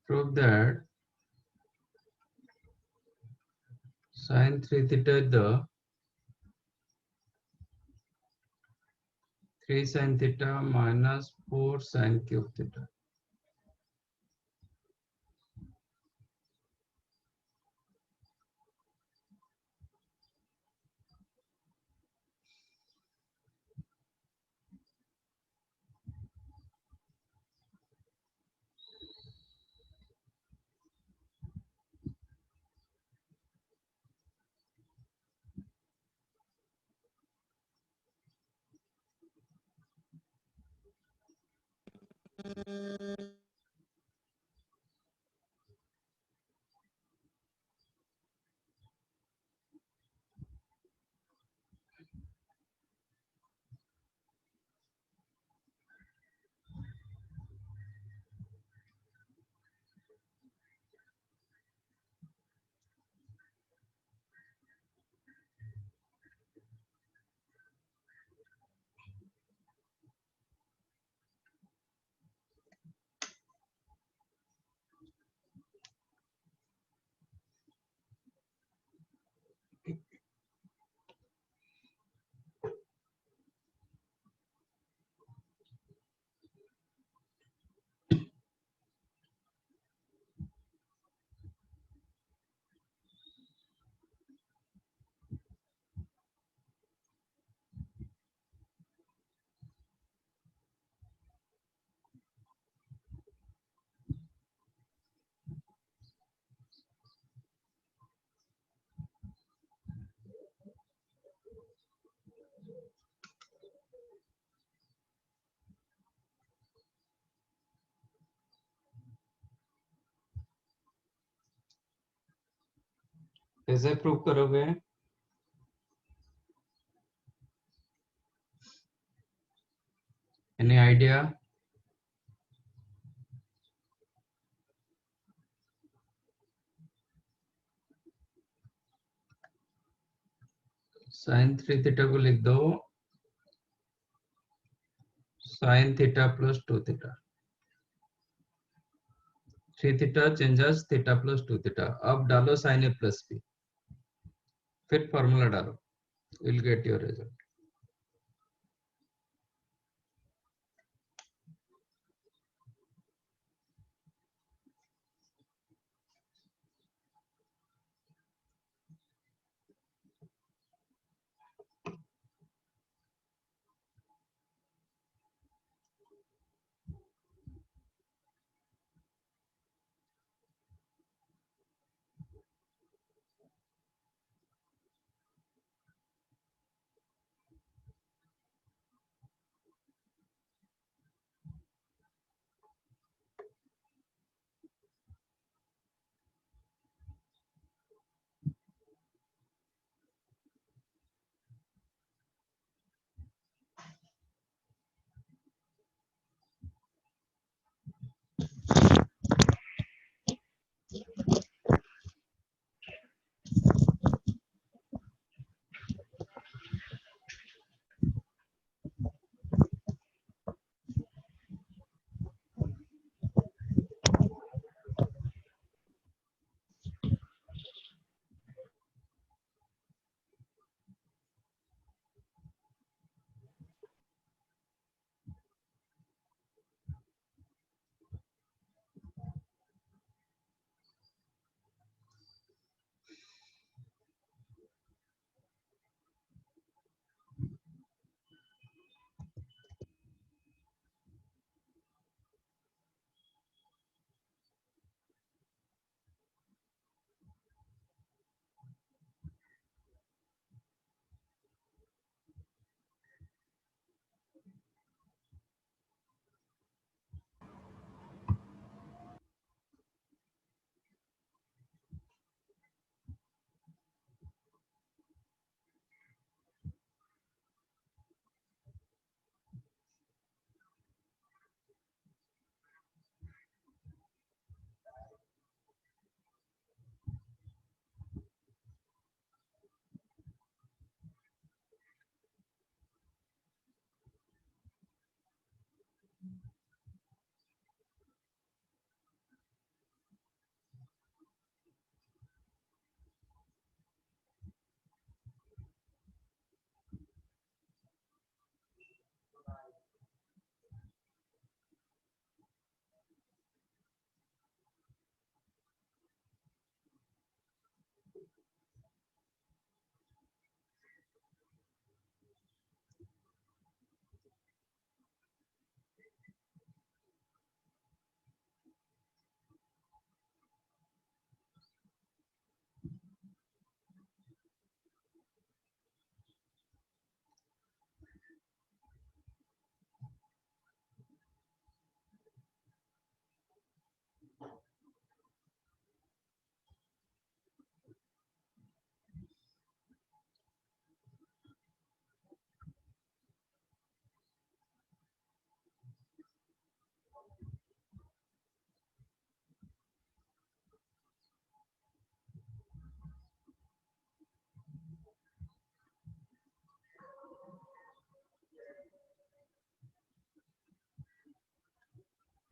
prove that sin 3 theta is the 3 sin theta minus 4 sin cube theta. कैसे prove करोगे? Any idea? sin 3 theta को लिख दो sin theta plus 2 theta. 3 theta changes theta plus 2 theta. अब डालो sin a plus b, फिर formula डालो, will get your result.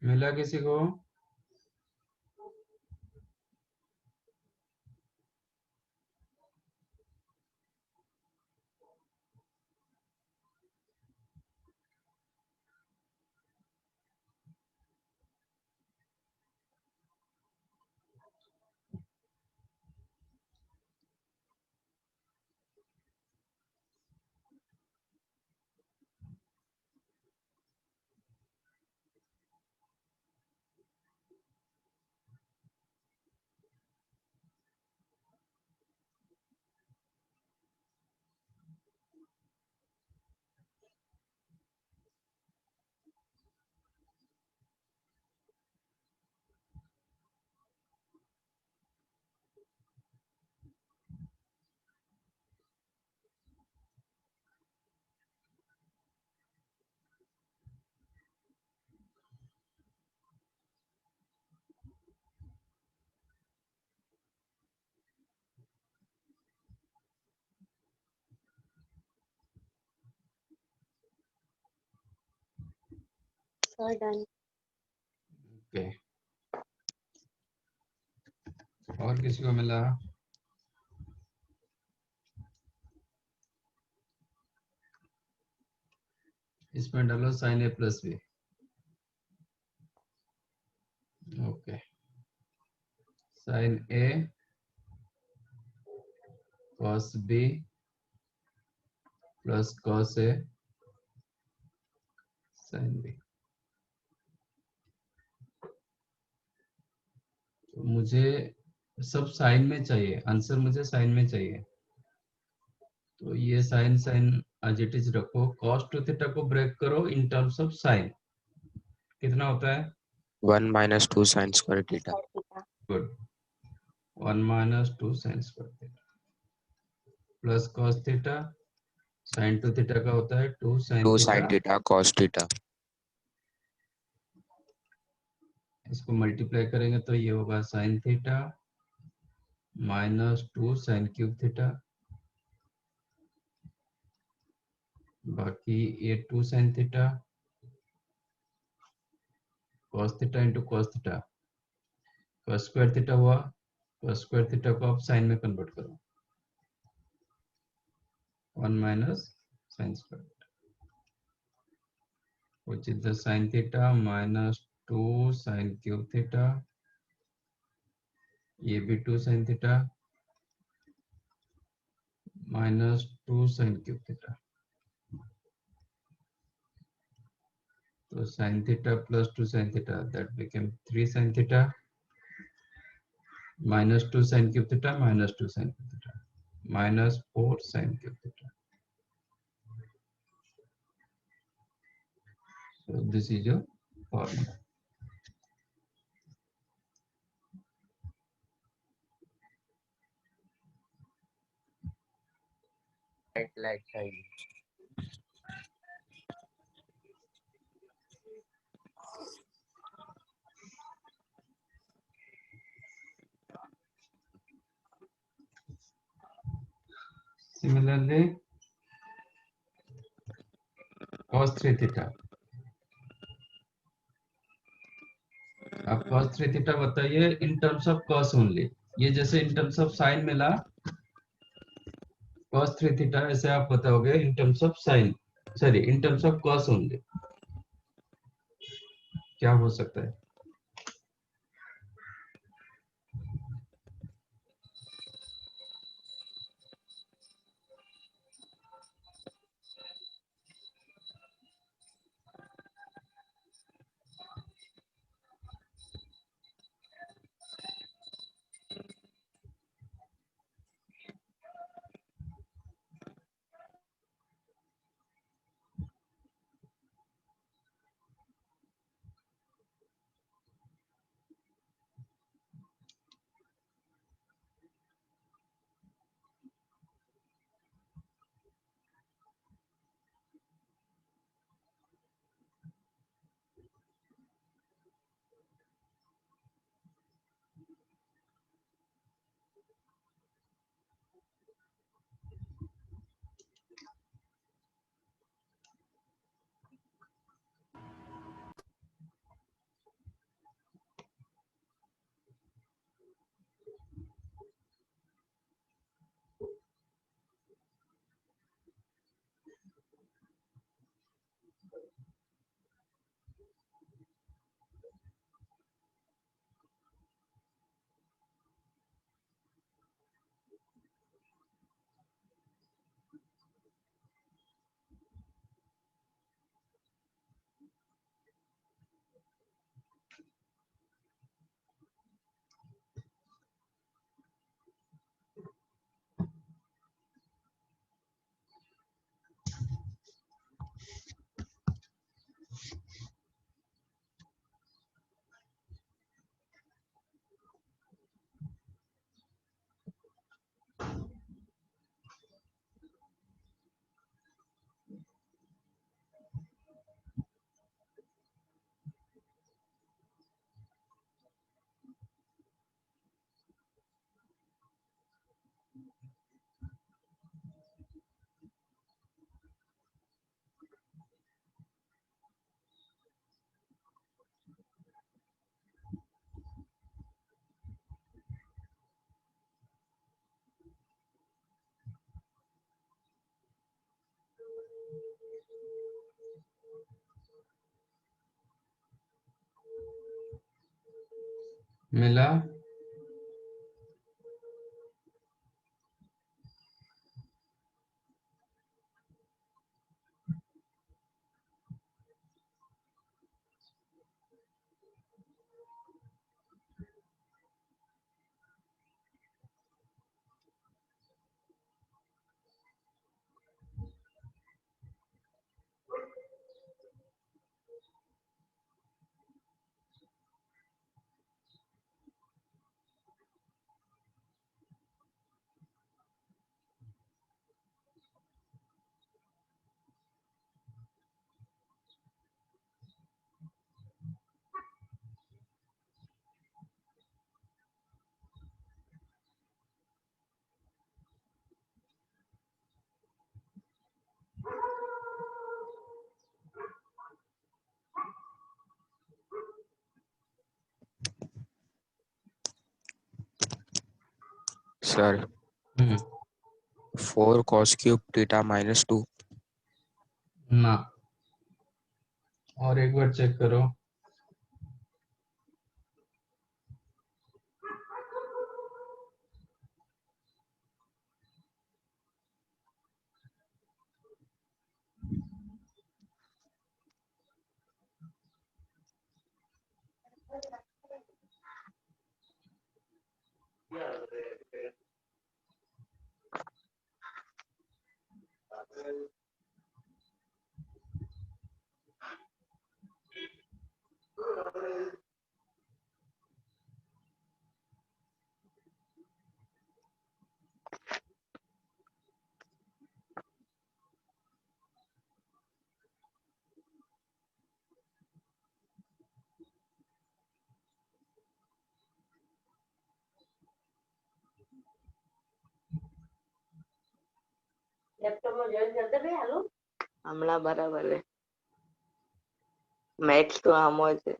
मिला किसी को? Sir done. ओके, और किसी को मिला? इसमें डालो sign A plus B. Okay, sign A cos B plus cos A sine B. तो मुझे सब साइन में चाहिए, आंसर मुझे साइन में चाहिए। तो ये sine sine as it is रखो, cos टू थीटा को ब्रेक करो इन टर्म्स ऑफ साइन। कितना होता है? 1 minus 2 sin square theta. Good, 1 minus 2 sin square theta plus cos theta, sin two theta का होता है 2 sin 2 थीटा। sin theta cos theta. इसको मल्टीप्लाई करेंगे तो ये होगा sin theta minus 2 sin cube theta, बाकी ये 2 sin theta cos theta into cos theta, cos square theta हुआ, cos स्क्वायर थीटा को आप साइन में कन्वर्ट करो, 1 minus sin square which is the sin theta minus 2 sin cube theta, ये भी 2 sin theta minus 2 sin cube theta। तो sin theta plus 2 sin theta that became 3 sin theta minus 2 sin cube theta minus 2 sin cube theta minus 4 sin cube theta। So this is your formula. Like time. Similarly cos 3 theta, आप cos 3 theta बताइए in terms of cos only. ये जैसे in terms of sine मिला, cos 3 theta ऐसे आप बताओगे in terms of sine, sorry in terms of cos only. क्या हो सकता है? मिला? Sir, हम्म 4 cos cube theta minus 2. ना, और एक बार चेक करो। લેપટોપમાં જોઈન કરતા ભાઈ હાલો હમણાં બરાબર છે મેક્સ તો આમ હોય છે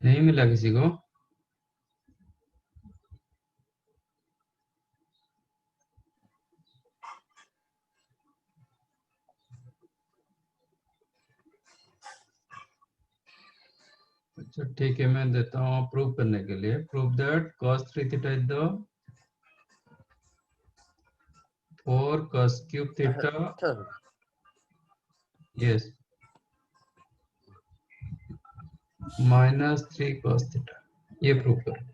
नहीं मिला किसी को? अच्छा ठीक है, मैं देता हूँ प्रूव करने के लिए। Prove that cos 3 theta is the 4 cos cube theta, yes, minus 3 cos theta, ये प्रूव करो।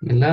मिला?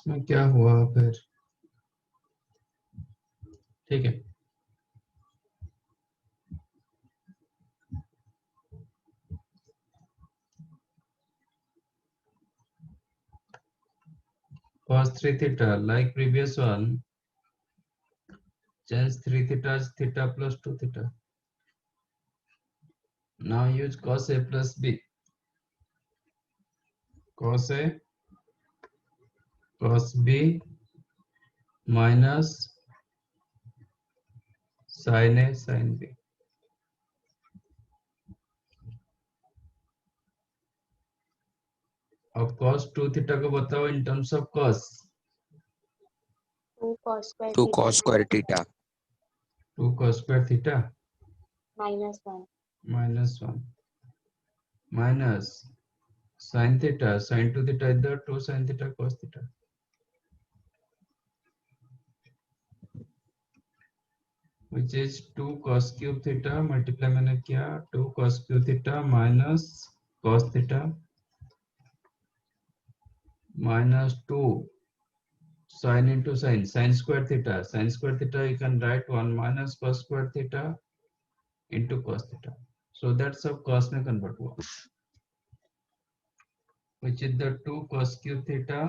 इसमें क्या हुआ फिर? ठीक है, cos 3 theta like previous one, change 3 theta as theta plus 2 theta. Now use cos A plus B. Cos A cos B minus sin A sin B. अब cos 2 theta को बताओ in terms of cos. 2 cos square 2 theta cos square theta 2 cos square theta -1 minus 1 minus sin theta sin 2 theta is the 2 sin theta cos theta, which is 2 cos cube theta multiply मैंने किया 2 cos cube theta minus cos theta minus 2 sin into sin square theta you can write 1 minus cos square theta into cos theta, so that's how cos में convert हुआ, which is the 2 cos cube theta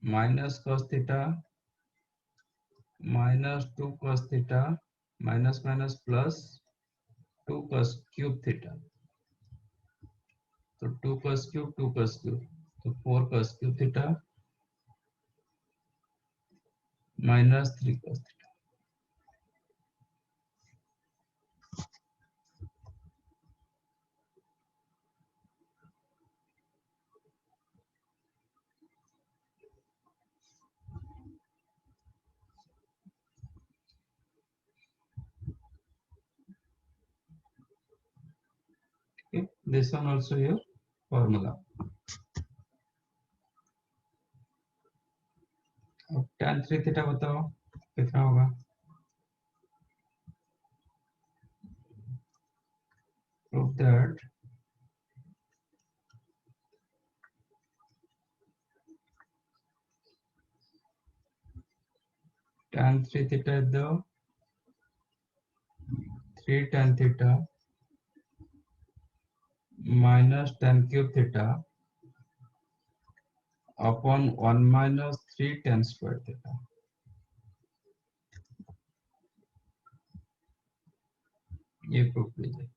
minus cos theta minus 2 cos theta minus minus plus 2 cos cube theta, तो 2 cos cube तो 4 cos cube theta minus 3 cos theta. Okay, this one also your formula. अब tan 3 theta बताओ कितना होगा? Prove that tan 3 theta is the 3 tan theta minus tan cube theta upon 1 minus 3 tan square theta. ये proof लीजिए.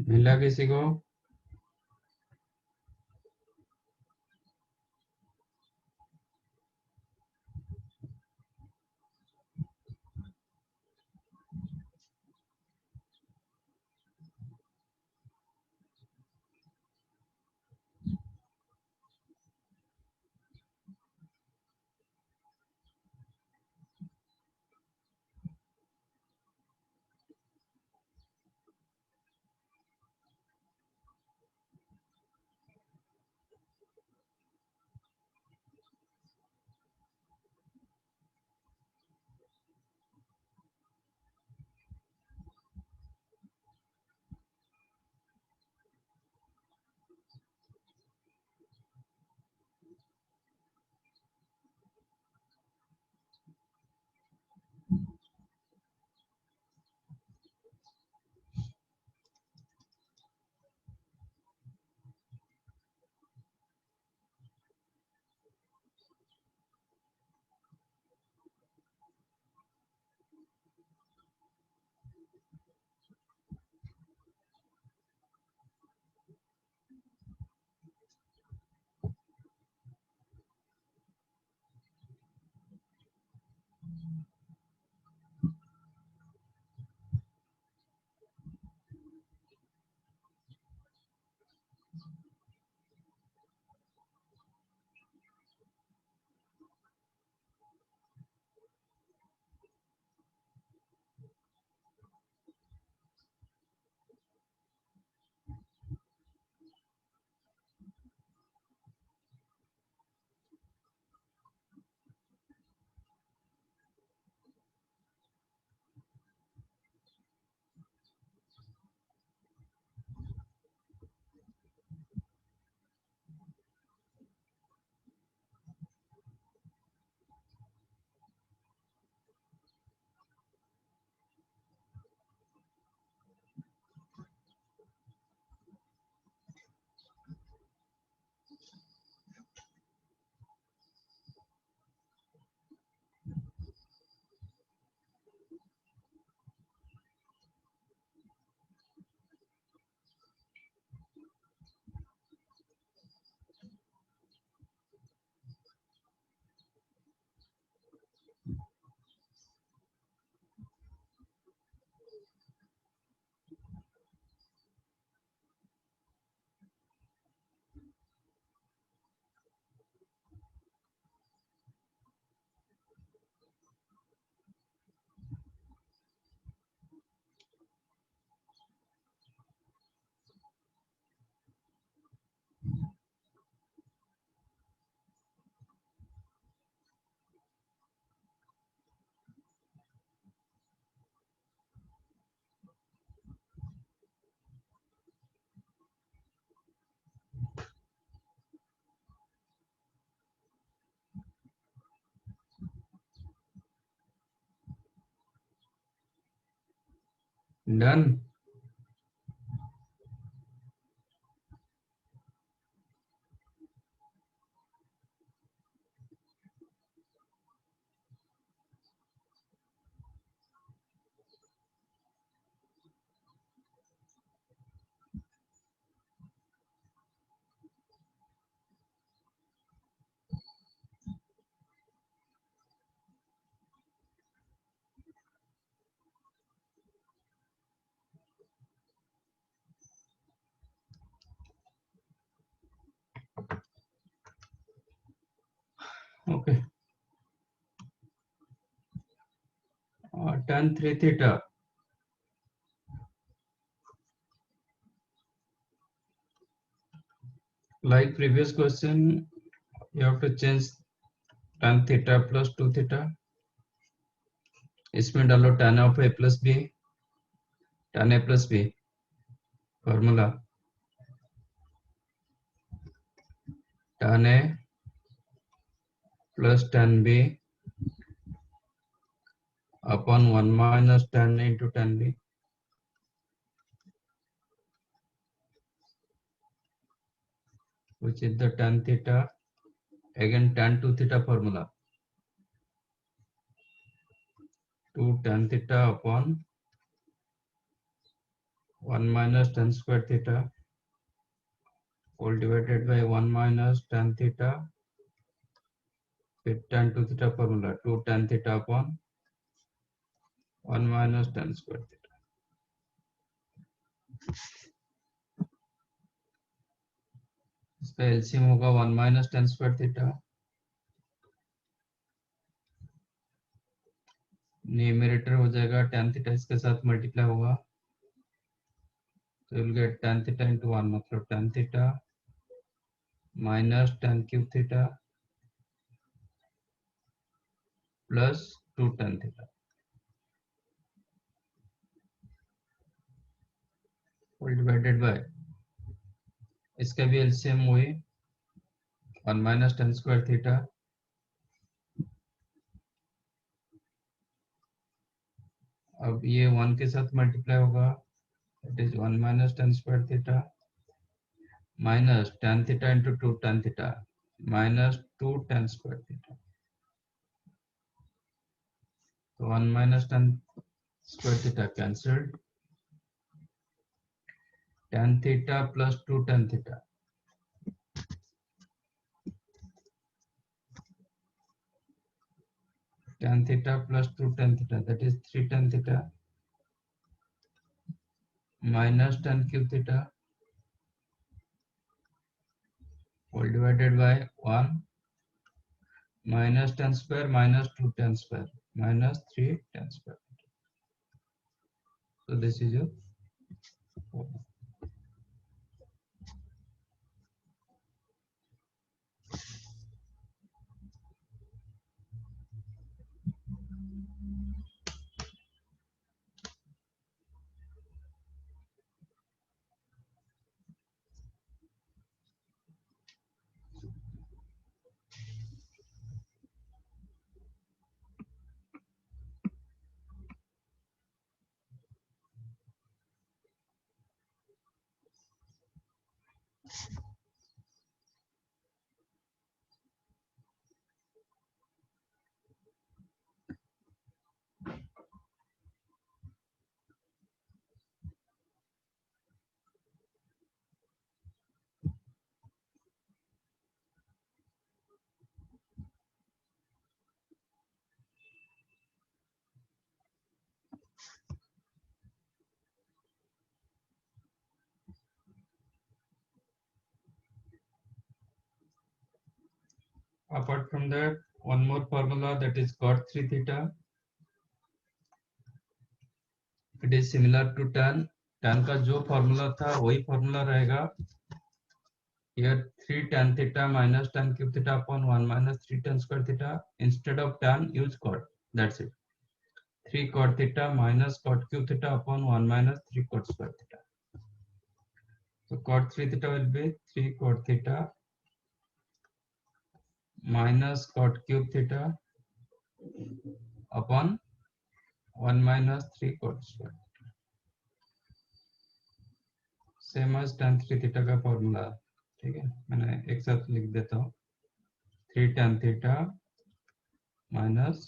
मिला किसी को? Done. Okay, tan 3 theta, like previous question, you have to change tan theta plus 2 theta, इसमें डालो tan of a plus b, tan a plus b formula, tan a plus tan b upon 1 minus tan a into tan b, which is the tan theta, again tan 2 theta formula, 2 tan theta upon 1 minus tan square theta all divided by 1 minus tan theta, फिर tan 2 theta formula 2 tan theta upon 1 minus tan square theta. इसका LCM होगा 1 minus tan square theta, numerator हो जाएगा tan theta इसके साथ multiply होगा, तो you'll get tan theta into 1 मतलब tan theta minus tan cube theta plus 2 tan theta all divided by, इसका भी एलसीएम वही 1 minus tan square theta, अब ये 1 के साथ मल्टीप्लाई होगा, it is 1 minus tan square theta minus tan theta into 2 tan theta minus 2 tan square theta. So 1 minus tan square theta cancelled, tan theta plus 2 tan theta, tan theta plus 2 tan theta, that is 3 tan theta minus tan cube theta all divided by 1 minus tan square minus 2 tan square minus 3 tan square. So this is your formula. Apart from that, one more formula, that is cot 3 theta. It is similar to tan. Tan का जो formula था वही formula रहेगा. Here 3 tan theta minus tan cube theta upon 1 minus 3 tan square theta. Instead of tan, use cot. That's it. 3 cot theta minus cot cube theta upon 1 minus 3 cot square theta. So cot 3 theta will be 3 cot theta minus cot cube theta upon 1 minus 3 cot square. Same as tan 3 theta का formula, ठीक है, मैंने एक साथ लिख देता हूँ. 3 tan theta minus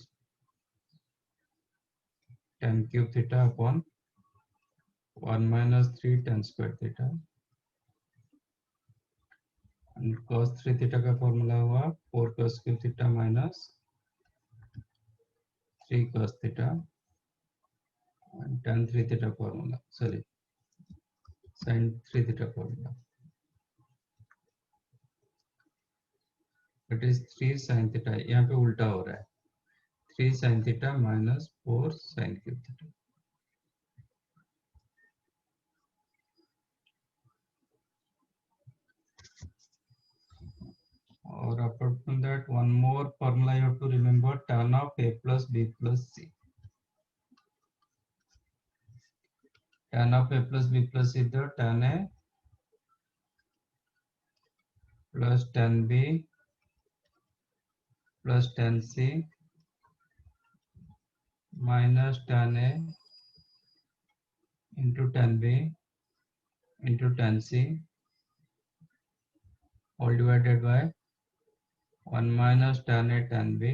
tan cube theta upon 1 minus 3 tan square theta, and cos 3 theta का फॉर्मूला हुआ 4 cos cube theta minus 3 cos theta, and tan 3 theta formula, sorry sin 3 theta formula. It is 3 sin theta, यहाँ पे उल्टा हो रहा है, 3 sin theta minus 4 sin cube theta. और apart from that, one more formula you have to remember, tan of a plus b plus c. Tan of a plus b plus c is the tan a plus tan b plus tan c minus tan a into tan b into tan c all divided by 1 minus tan a tan b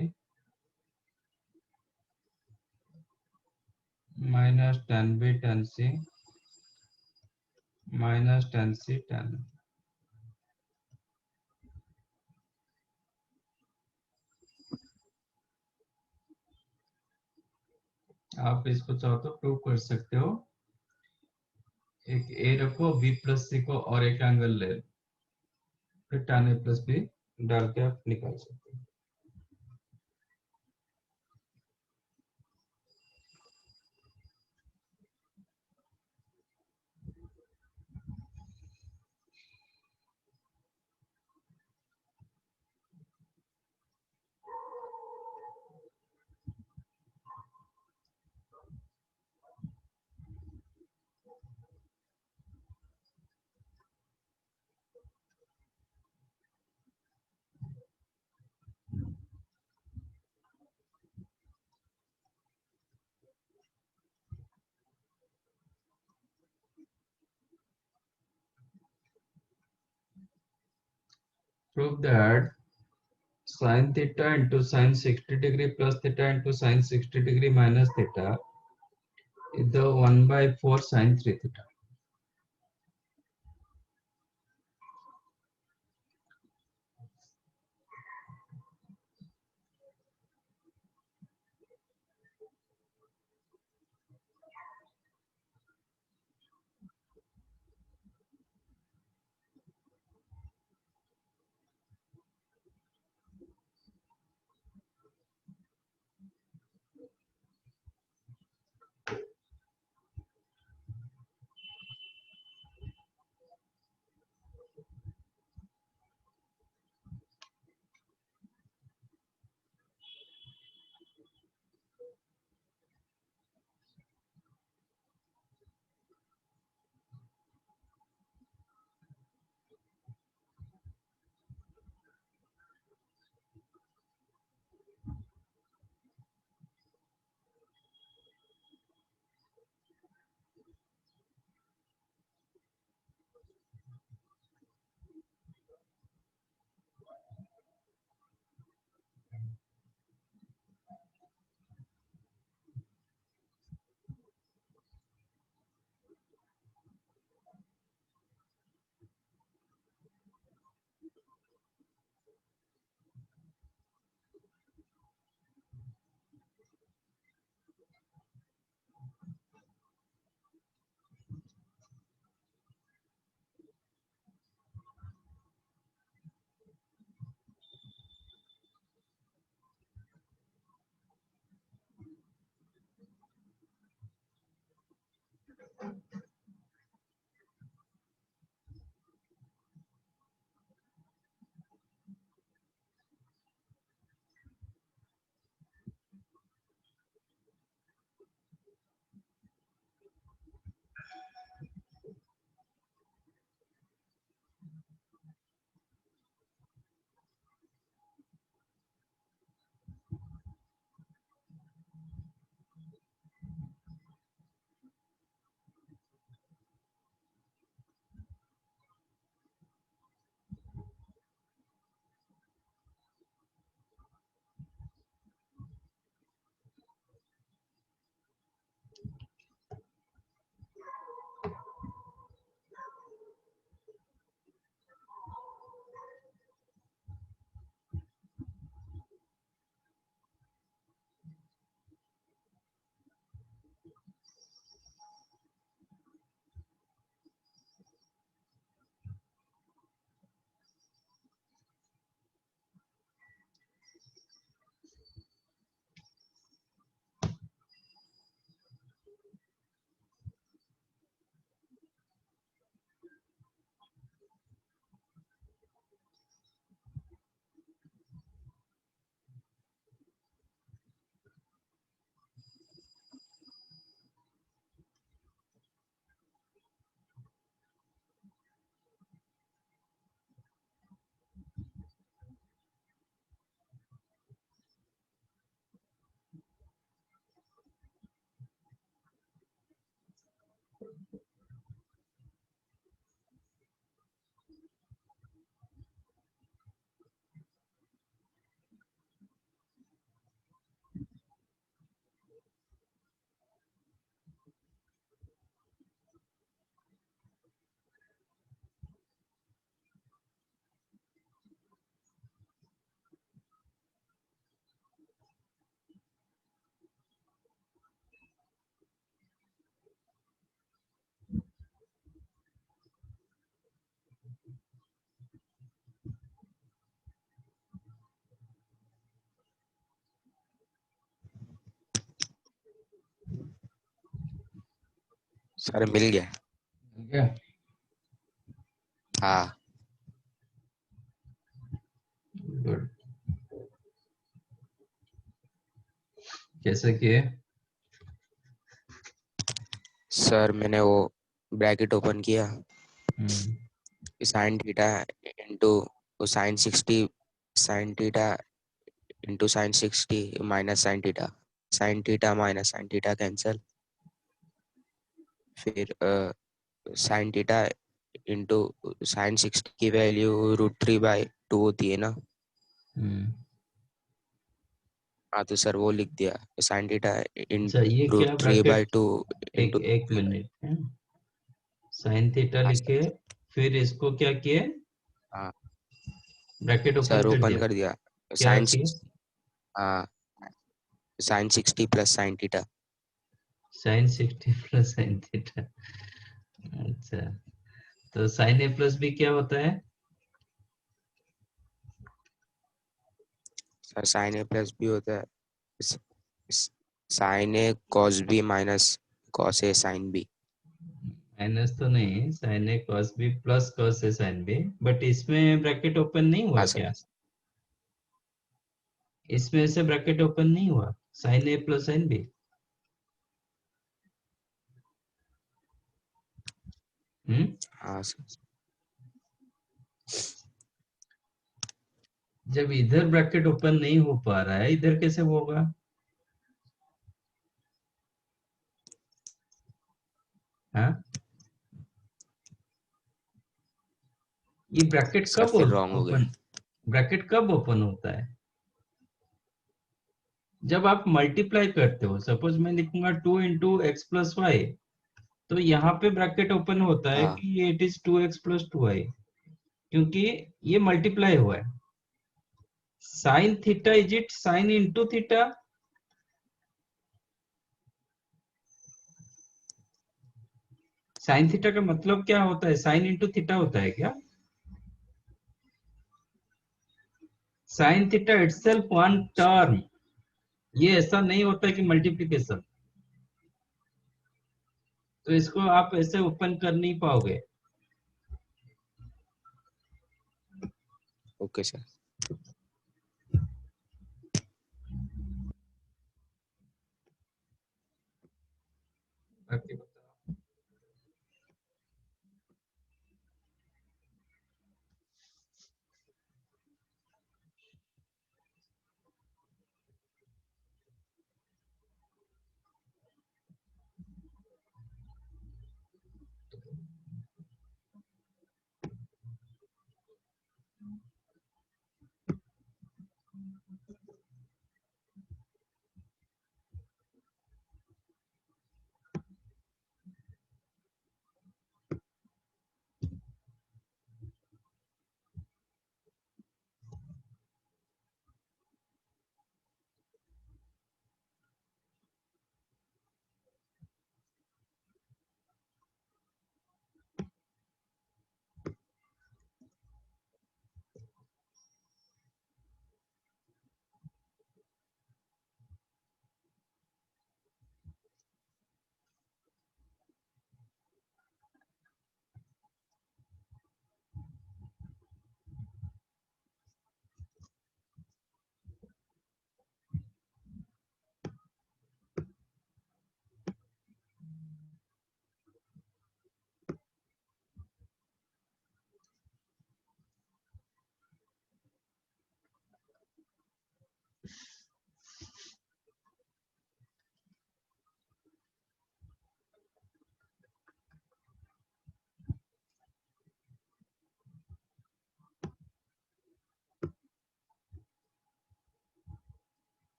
minus tan b tan c minus tan c tan। आप इसको चाहो तो prove कर सकते हो। एक ए रखो, B plus सी को और एक एंगल ले, फिर tan a प्लस बी डाल के आप निकाल सकते हो। Prove that sin theta into sin 60 degree plus theta into sin 60 degree minus theta is the 1 by 4 sin 3 theta। Sir मिल गया। ठीक है। हाँ गुड। कैसे किए? सर, मैंने वो ब्रैकेट ओपन किया, hmm sine theta into sine 60, sine theta into sine 60 minus sine theta minus sine theta cancel, फिर साइन थीटा इंटू साइन 60 की वैल्यू √3/2 होती है ना। हम्म। हाँ तो सर वो लिख दिया, साइन थीटा इन अच्छा, ये रूट क्या थ्री बाई ब्रैकेट? टू एक इंटू एक मिनट। साइन थीटा हाँ लिखे, फिर इसको क्या किए? हाँ ब्रैकेट ओपन सर कर ओपन दिया? कर दिया, क्या साइन किए? हाँ sine 60 plus sine theta. Sine 60 plus sine theta. अच्छा, तो साइन ए प्लस बी क्या होता है? Sir sine A plus B होता है sine A cos B minus cos A sine B. Minus तो नहीं, sine A cos B plus cos A sine B, but इसमें ब्रैकेट ओपन नहीं हुआ हाँ सर। क्या? इसमें से ब्रैकेट ओपन नहीं हुआ, sign A plus sine B. हम्म। हाँ सर। जब इधर ब्रैकेट ओपन नहीं हो पा रहा है, इधर कैसे होगा? हाँ, ये ब्रैकेट सर कब फिर रॉन्ग हो गया। ओपन, ब्रैकेट कब ओपन होता है? जब आप मल्टीप्लाई करते हो, सपोज मैं लिखूंगा 2 × x + y, तो यहाँ पे ब्रैकेट ओपन होता है हाँ कि इट इज 2x + 2y, क्योंकि ये मल्टीप्लाई हुआ है। Sine theta is it sine into theta? Sine theta का मतलब क्या होता है? साइन इंटू थीटा होता है क्या? Sine theta itself one term, ये ऐसा नहीं होता है कि मल्टीप्लीकेशन। तो इसको आप ऐसे ओपन कर नहीं पाओगे। Okay sir. बाकी बताओ।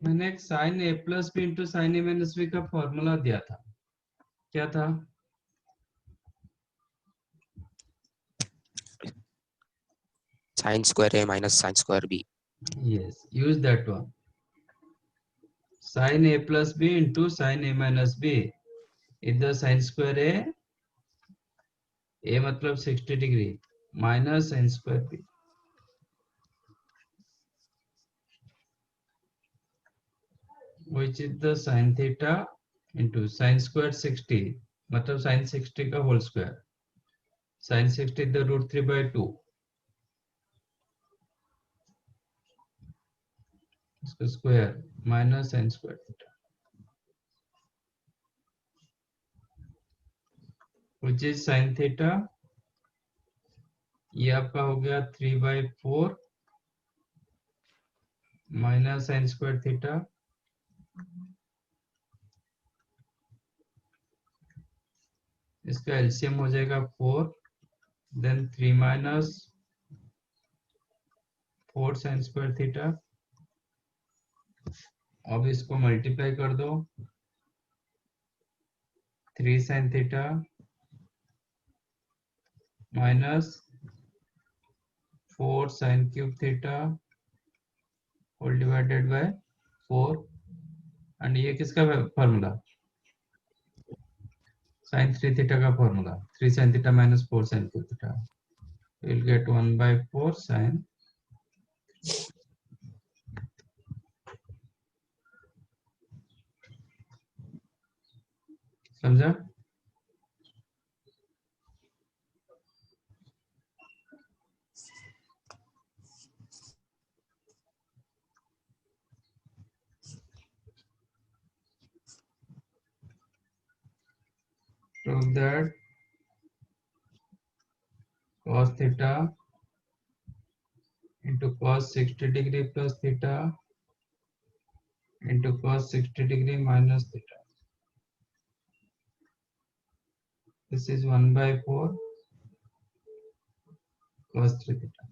मैंने एक sign A plus B into sine A minus B का फॉर्मूला दिया था, क्या था? sin square A minus sin square B. Yes, use that one. Sin A plus B into sin A minus B is the sin square A मतलब 60 degree minus sin square B, which is the sin theta into sin square 60 मतलब sin 60 का whole square, sin 60 the root 3 by 2, इसका square minus sin square theta, which is sin theta, ये आपका हो गया 3 by 4 minus sin square theta, इसका LCM हो जाएगा 4, then 3 minus 4 sin square theta. अब इसको मल्टीप्लाई कर दो, 3 sin theta minus 4 sin cube theta whole divided by 4, and ये किसका फॉर्मूला, sin 3 theta का formula, 3 sin theta minus 4 sin cube theta, you'll get 1 by 4 sin, समझा? Prove that cos theta into cos 60 degree plus theta into cos 60 degree minus theta. This is 1 by 4 cos 3 theta.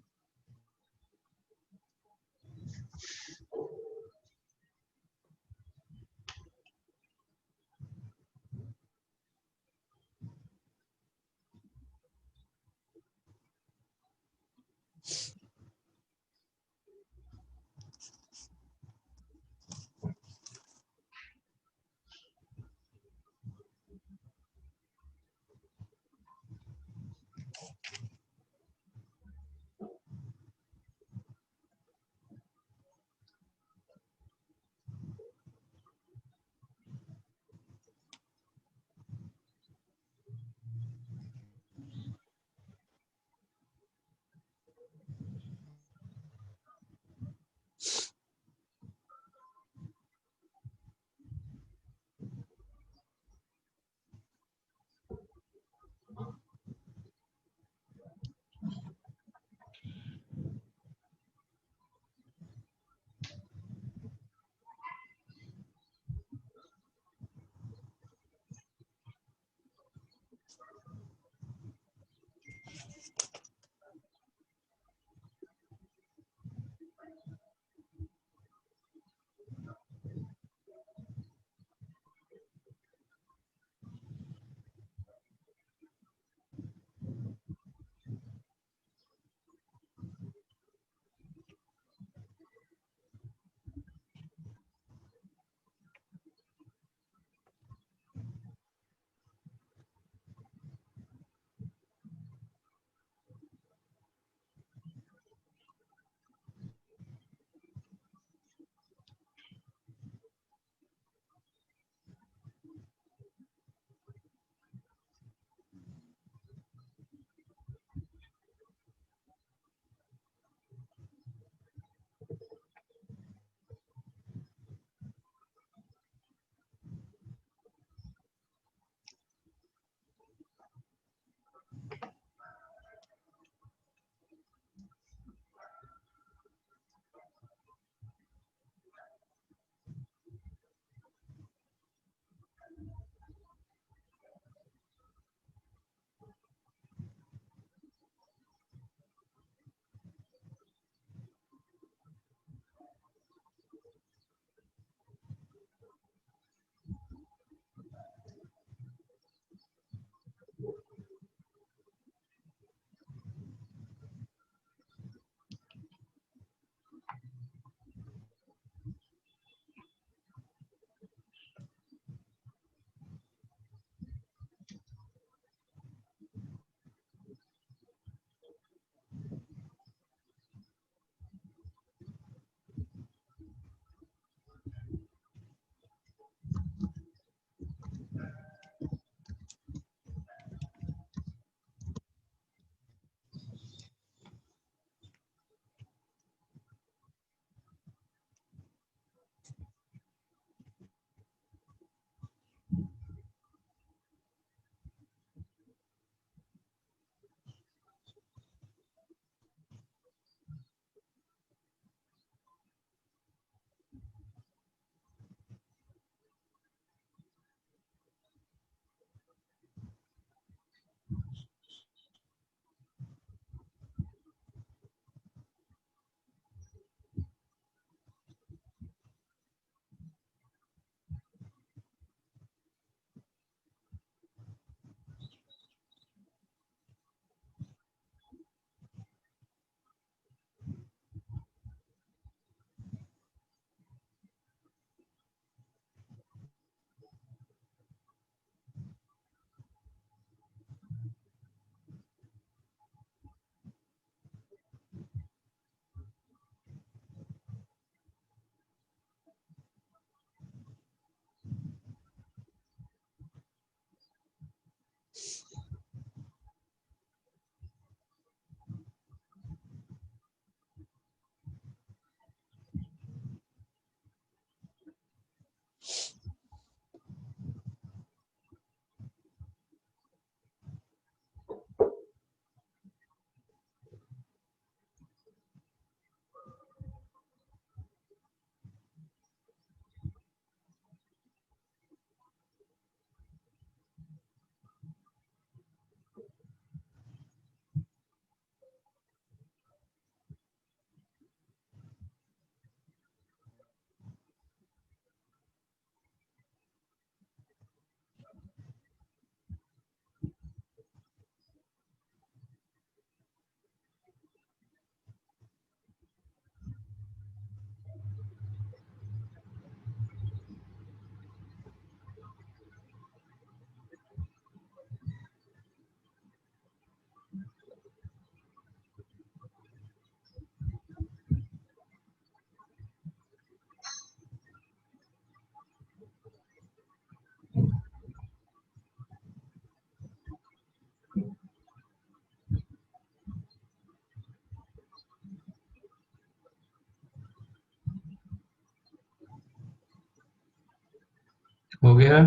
हो गया।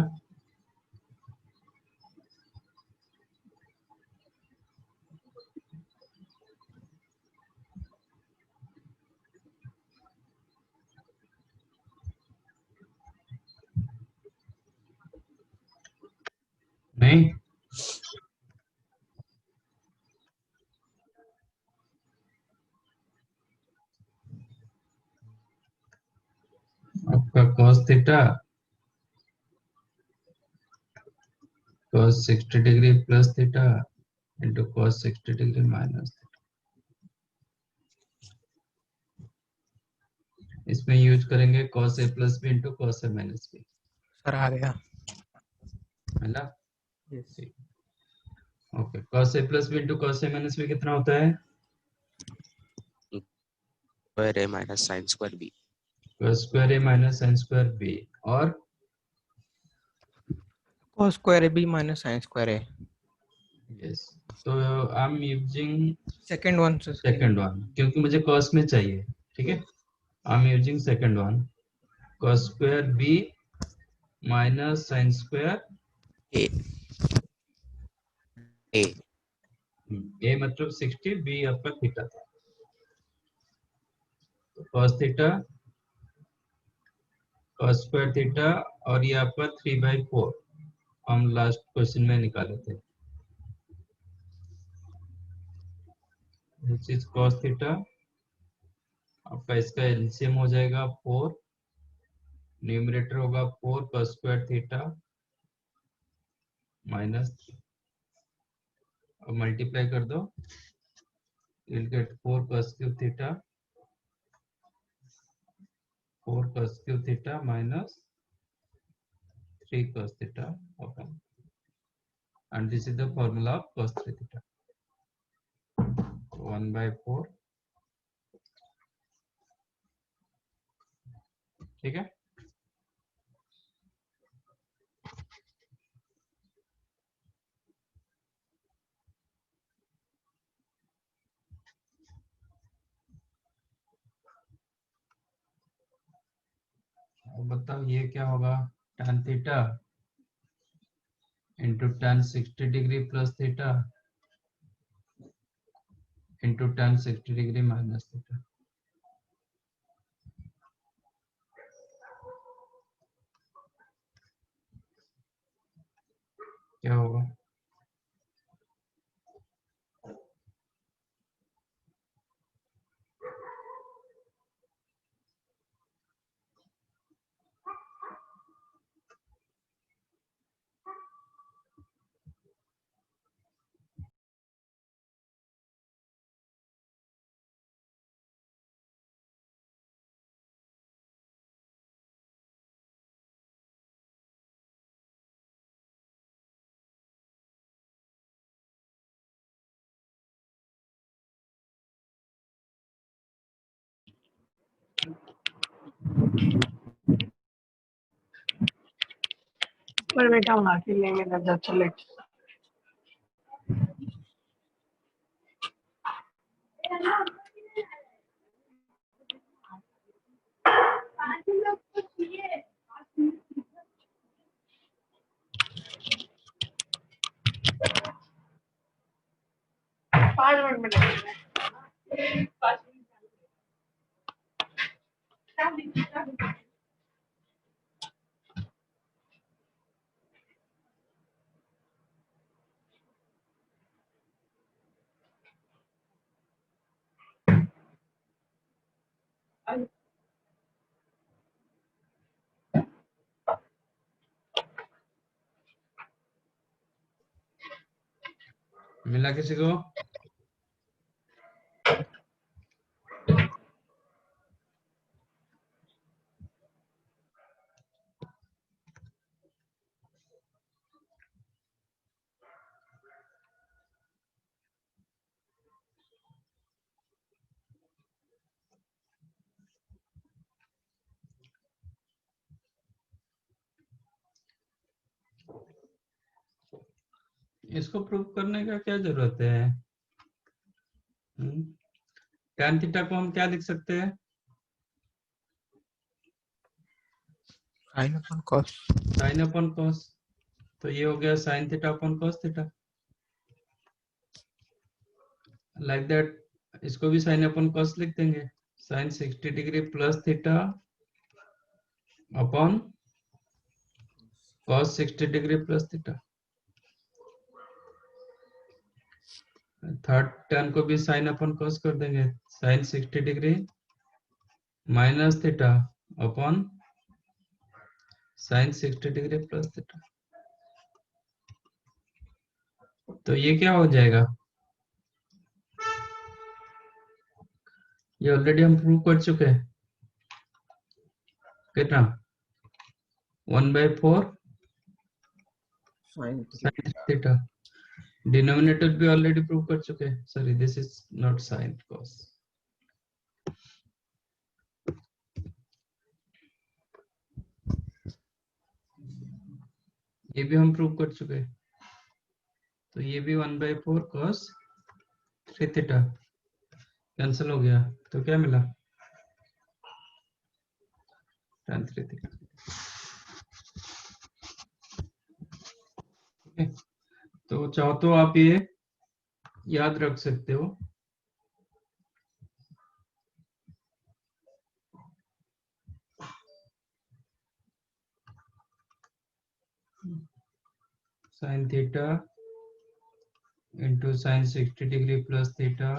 नहीं, आपका cos theta cos 60 degree plus theta into cos 60 degree minus theta, इसमें use करेंगे cos a plus B into cos a minus B, sir आ गया। है ना? Yes. Okay, cos a plus B into cos a minus B कितना होता है? Square A minus sine square B. cos square a minus sin square b, और cos square b minus sin square a। Yes, तो I am using second one से second one क्योंकि मुझे cos में चाहिए, ठीक है? I am using second one, cos square b minus sin square A A a मतलब 60, b आपका थीटा था, तो cos theta cos square theta, और ये आपका 3/4 हम लास्ट क्वेश्चन में निकाले थे, which is cos थीटा, आपका इसका एलसीएम हो जाएगा 4, न्यूमरेटर होगा 4 cos स्क्वायर थीटा माइनस 3, अब मल्टीप्लाई कर दो, you'll get 4 cos cube theta, 4 cos cube theta minus 3 cos theta upon, and this is the formula of cos 3 theta, 1/4, ठीक है? अब बताओ ये क्या होगा? tan theta into tan 60 degree plus theta into tan 60 degree minus theta, क्या होगा? पर बेटा हम आके लेंगे ना जब चले। पाँच मिनट में लगेगा। मिला किसी को? इसको प्रूव करने का क्या जरूरत है? tan थीटा को हम क्या लिख सकते हैं? Sin upon cos. Sine upon cos, तो ये हो गया sine theta upon cos theta, like that. इसको भी साइन अपॉन कॉस लिख देंगे, sine 60 degree plus theta upon cos 60 degree plus theta. Third term को भी साइन अपॉन कॉस कर देंगे, sine 60 degree minus theta upon sine 60 degree plus theta. तो ये क्या हो जाएगा, ये ऑलरेडी हम प्रूव कर चुके हैं। कितना, 1/4 Sin साइन थीटा। डिनोमिनेटर भी ऑलरेडी प्रूव कर चुके हैं, sorry this is not sine cos. ये भी हम प्रूव कर चुके हैं, तो ये भी 1/4 cos 3 थीटा कैंसिल हो गया, तो क्या मिला, tan 3 थीटा। ठीक है, तो चाहो तो आप ये याद रख सकते हो। Sine theta into sine 60 degree plus theta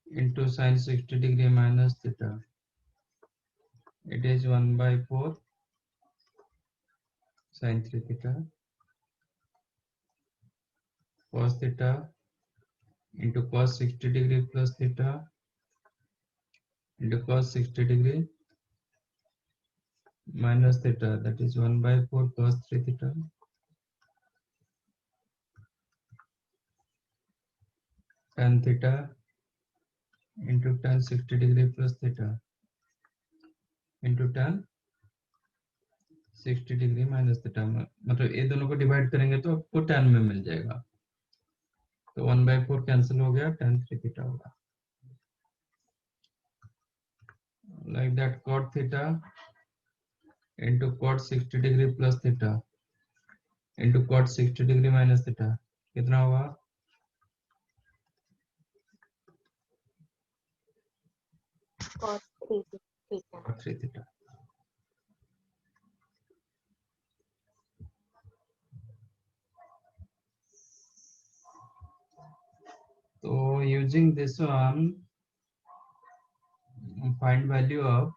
into sine 60 degree minus theta, it is 1/4 sine 3 theta cos theta into cos 60 degree plus theta into cos 60 degree minus theta, that is 1/4 cos 3 theta tan theta into tan 60 degree plus theta into tan 60 degree minus theta. मतलब ये दोनों को divide करेंगे तो आपको tan में मिल जाएगा, तो 1/4 कैंसिल हो गया, tan 3 थीटा होगा। Like that cot theta into cot 60 degree plus theta into cot 60 degree minus theta, कितना होगा, cos 3 theta. cot 3 theta. तो using this one, find value of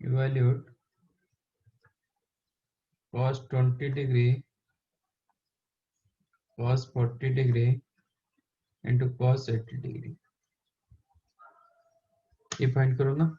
evaluate cos 20 degree cos 40 degree into cos 80 degree, ये find करो ना।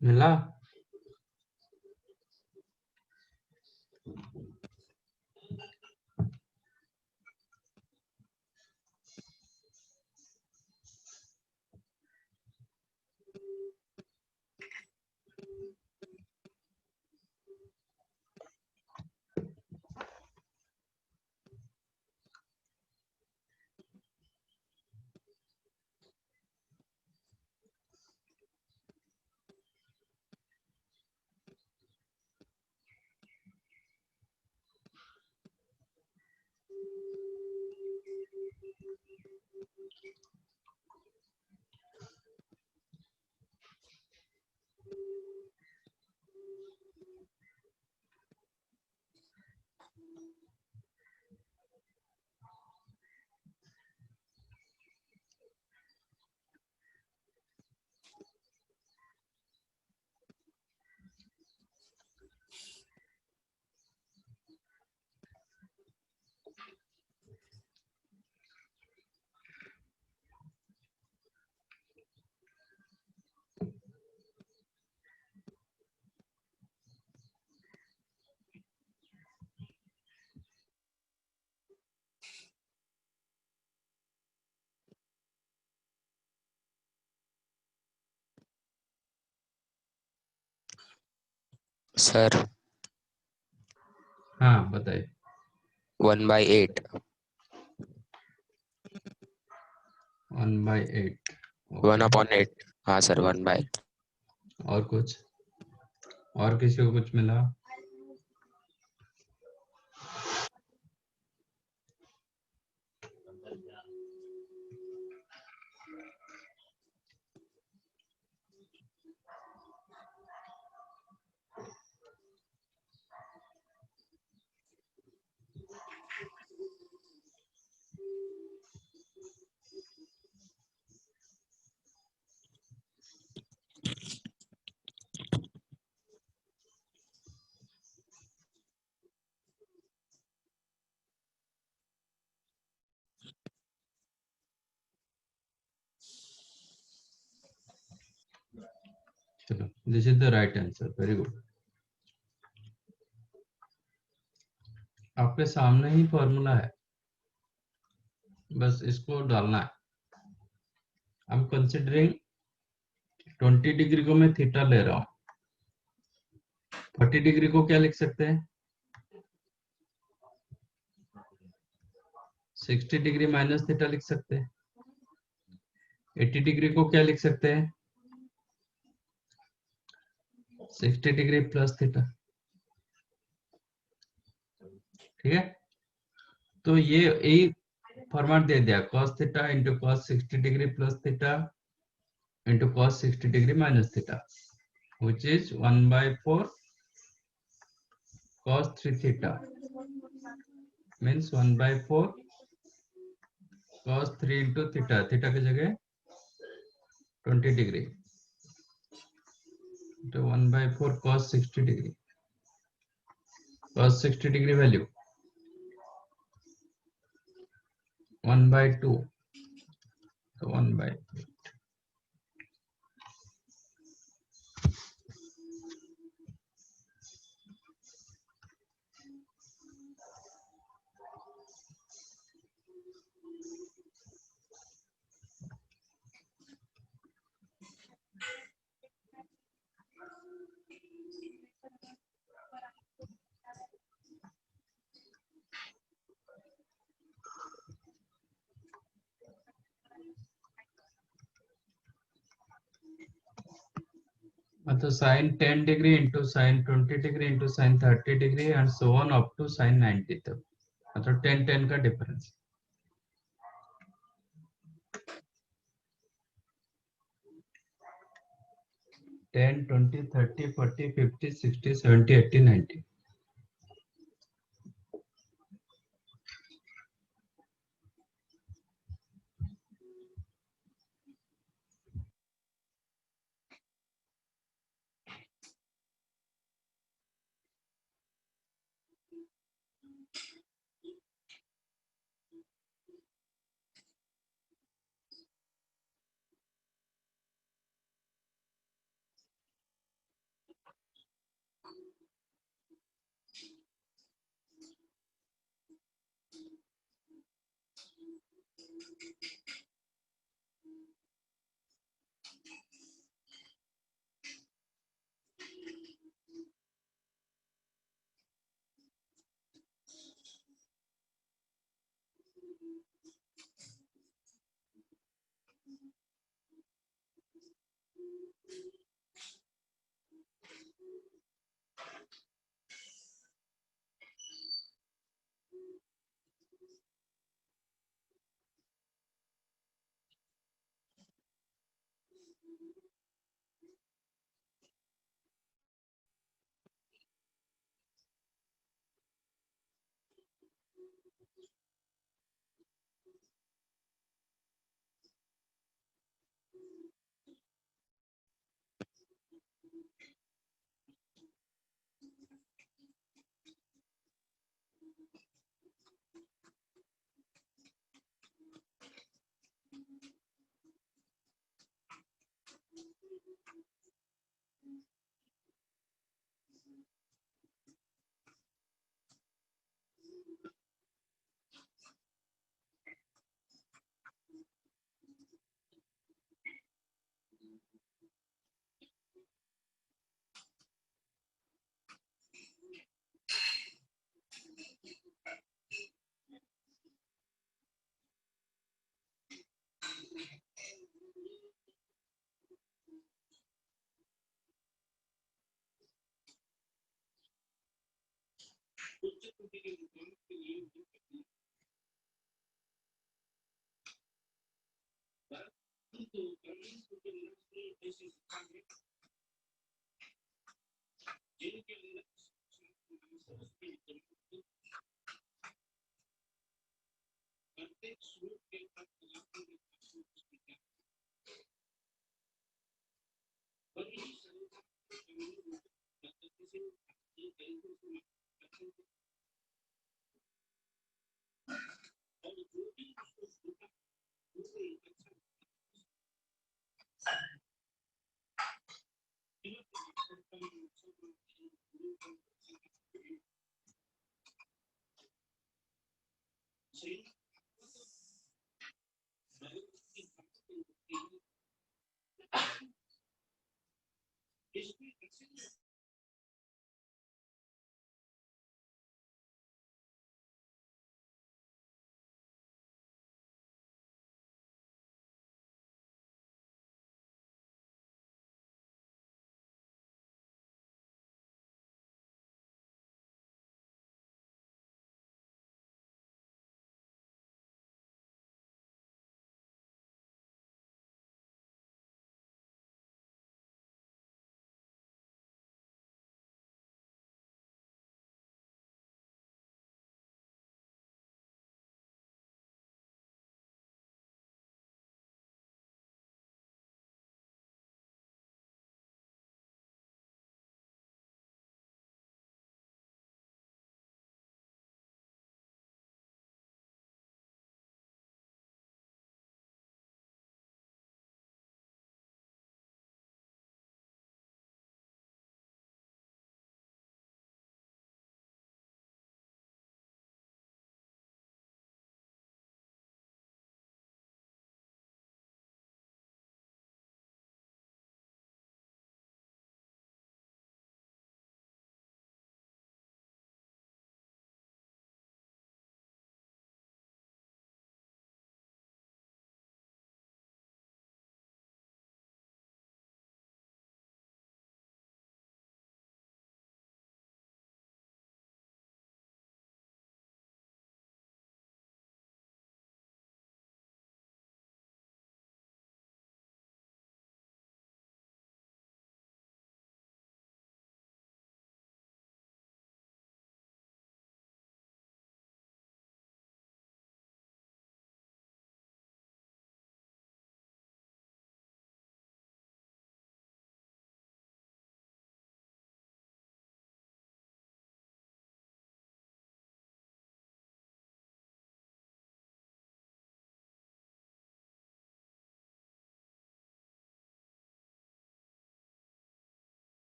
मिला? Sir हाँ बताइए। 1/8 1/8। 1/8। हाँ सर 1/8। और कुछ? और किसी को कुछ मिला? चलो, this is the right answer. Very good. आपके सामने ही फॉर्मूला है, बस इसको डालना है। आई एम कंसिडरिंग 20 डिग्री को मैं थीटा ले रहा हूँ। 30 डिग्री को क्या लिख सकते हैं? 60 डिग्री माइनस थीटा लिख सकते हैं। 80 डिग्री को क्या लिख सकते हैं? 60 डिग्री प्लस थीटा। ठीक है, तो ये यही फॉर्मेट दे दिया, cos theta into cos 60 degree plus theta into cos 60 degree minus theta, which is 1/4 cos 3 theta means 1/4 cos 3 into theta, theta की जगह 20 डिग्री, तो 1/4 cos 60 degree. cos 60 degree value 1/2, so 1/2. मतलब sin 10 degree into sin 20 degree into sin 30 degree and so on up to sin 90 तक, मतलब 10 का difference. 10, 20, 30, 40, 50, 60, 70, 80, 90।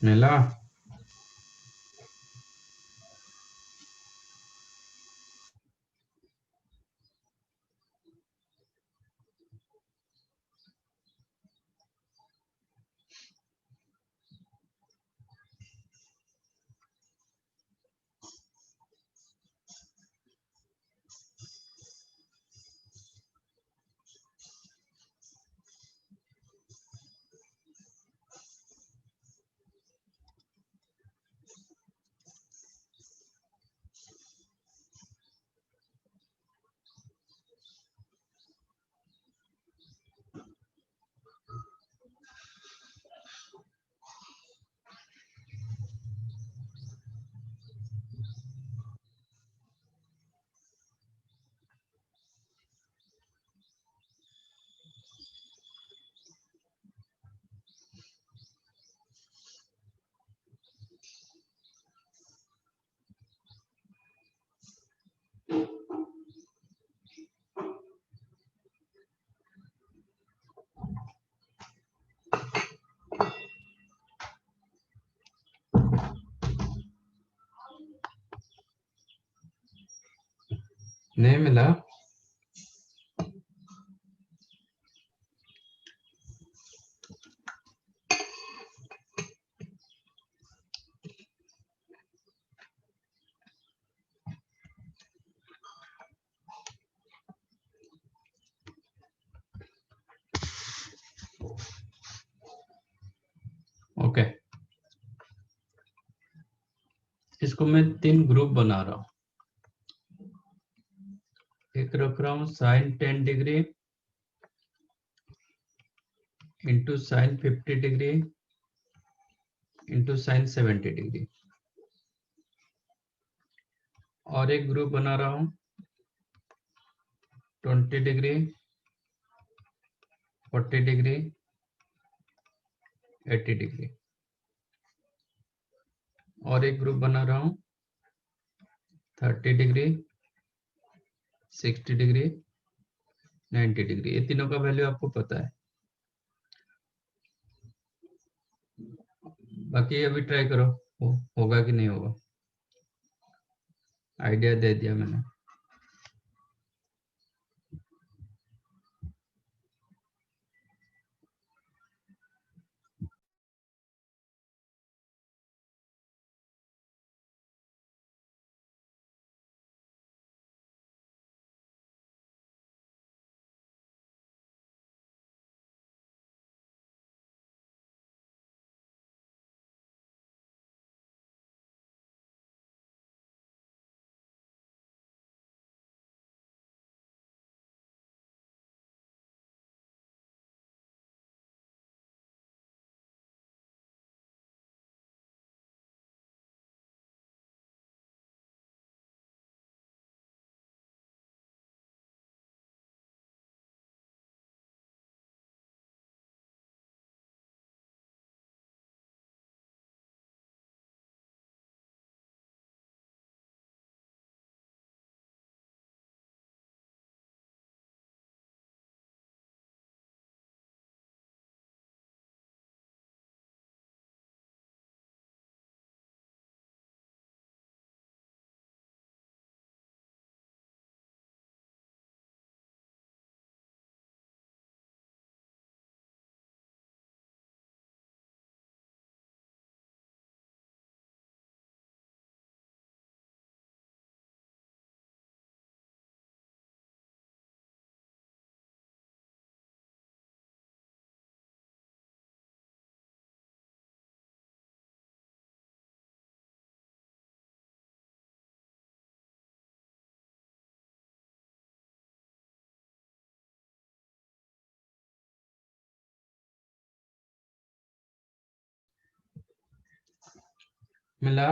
मिला? नहीं मिला? ओके, इसको मैं 3 ग्रुप बना रहा हूँ। एक रख रहा हूँ sine 10 degree into sine 50 degree into sine 70 degree, और एक ग्रुप बना रहा हूँ 20 डिग्री, 40 डिग्री, 80 डिग्री, और एक ग्रुप बना रहा हूँ 30 डिग्री, 60 डिग्री, 90 डिग्री। ये तीनों का वैल्यू आपको पता है। बाकी अभी ट्राई करो, होगा कि नहीं होगा। आइडिया दे दिया मैंने। मिला?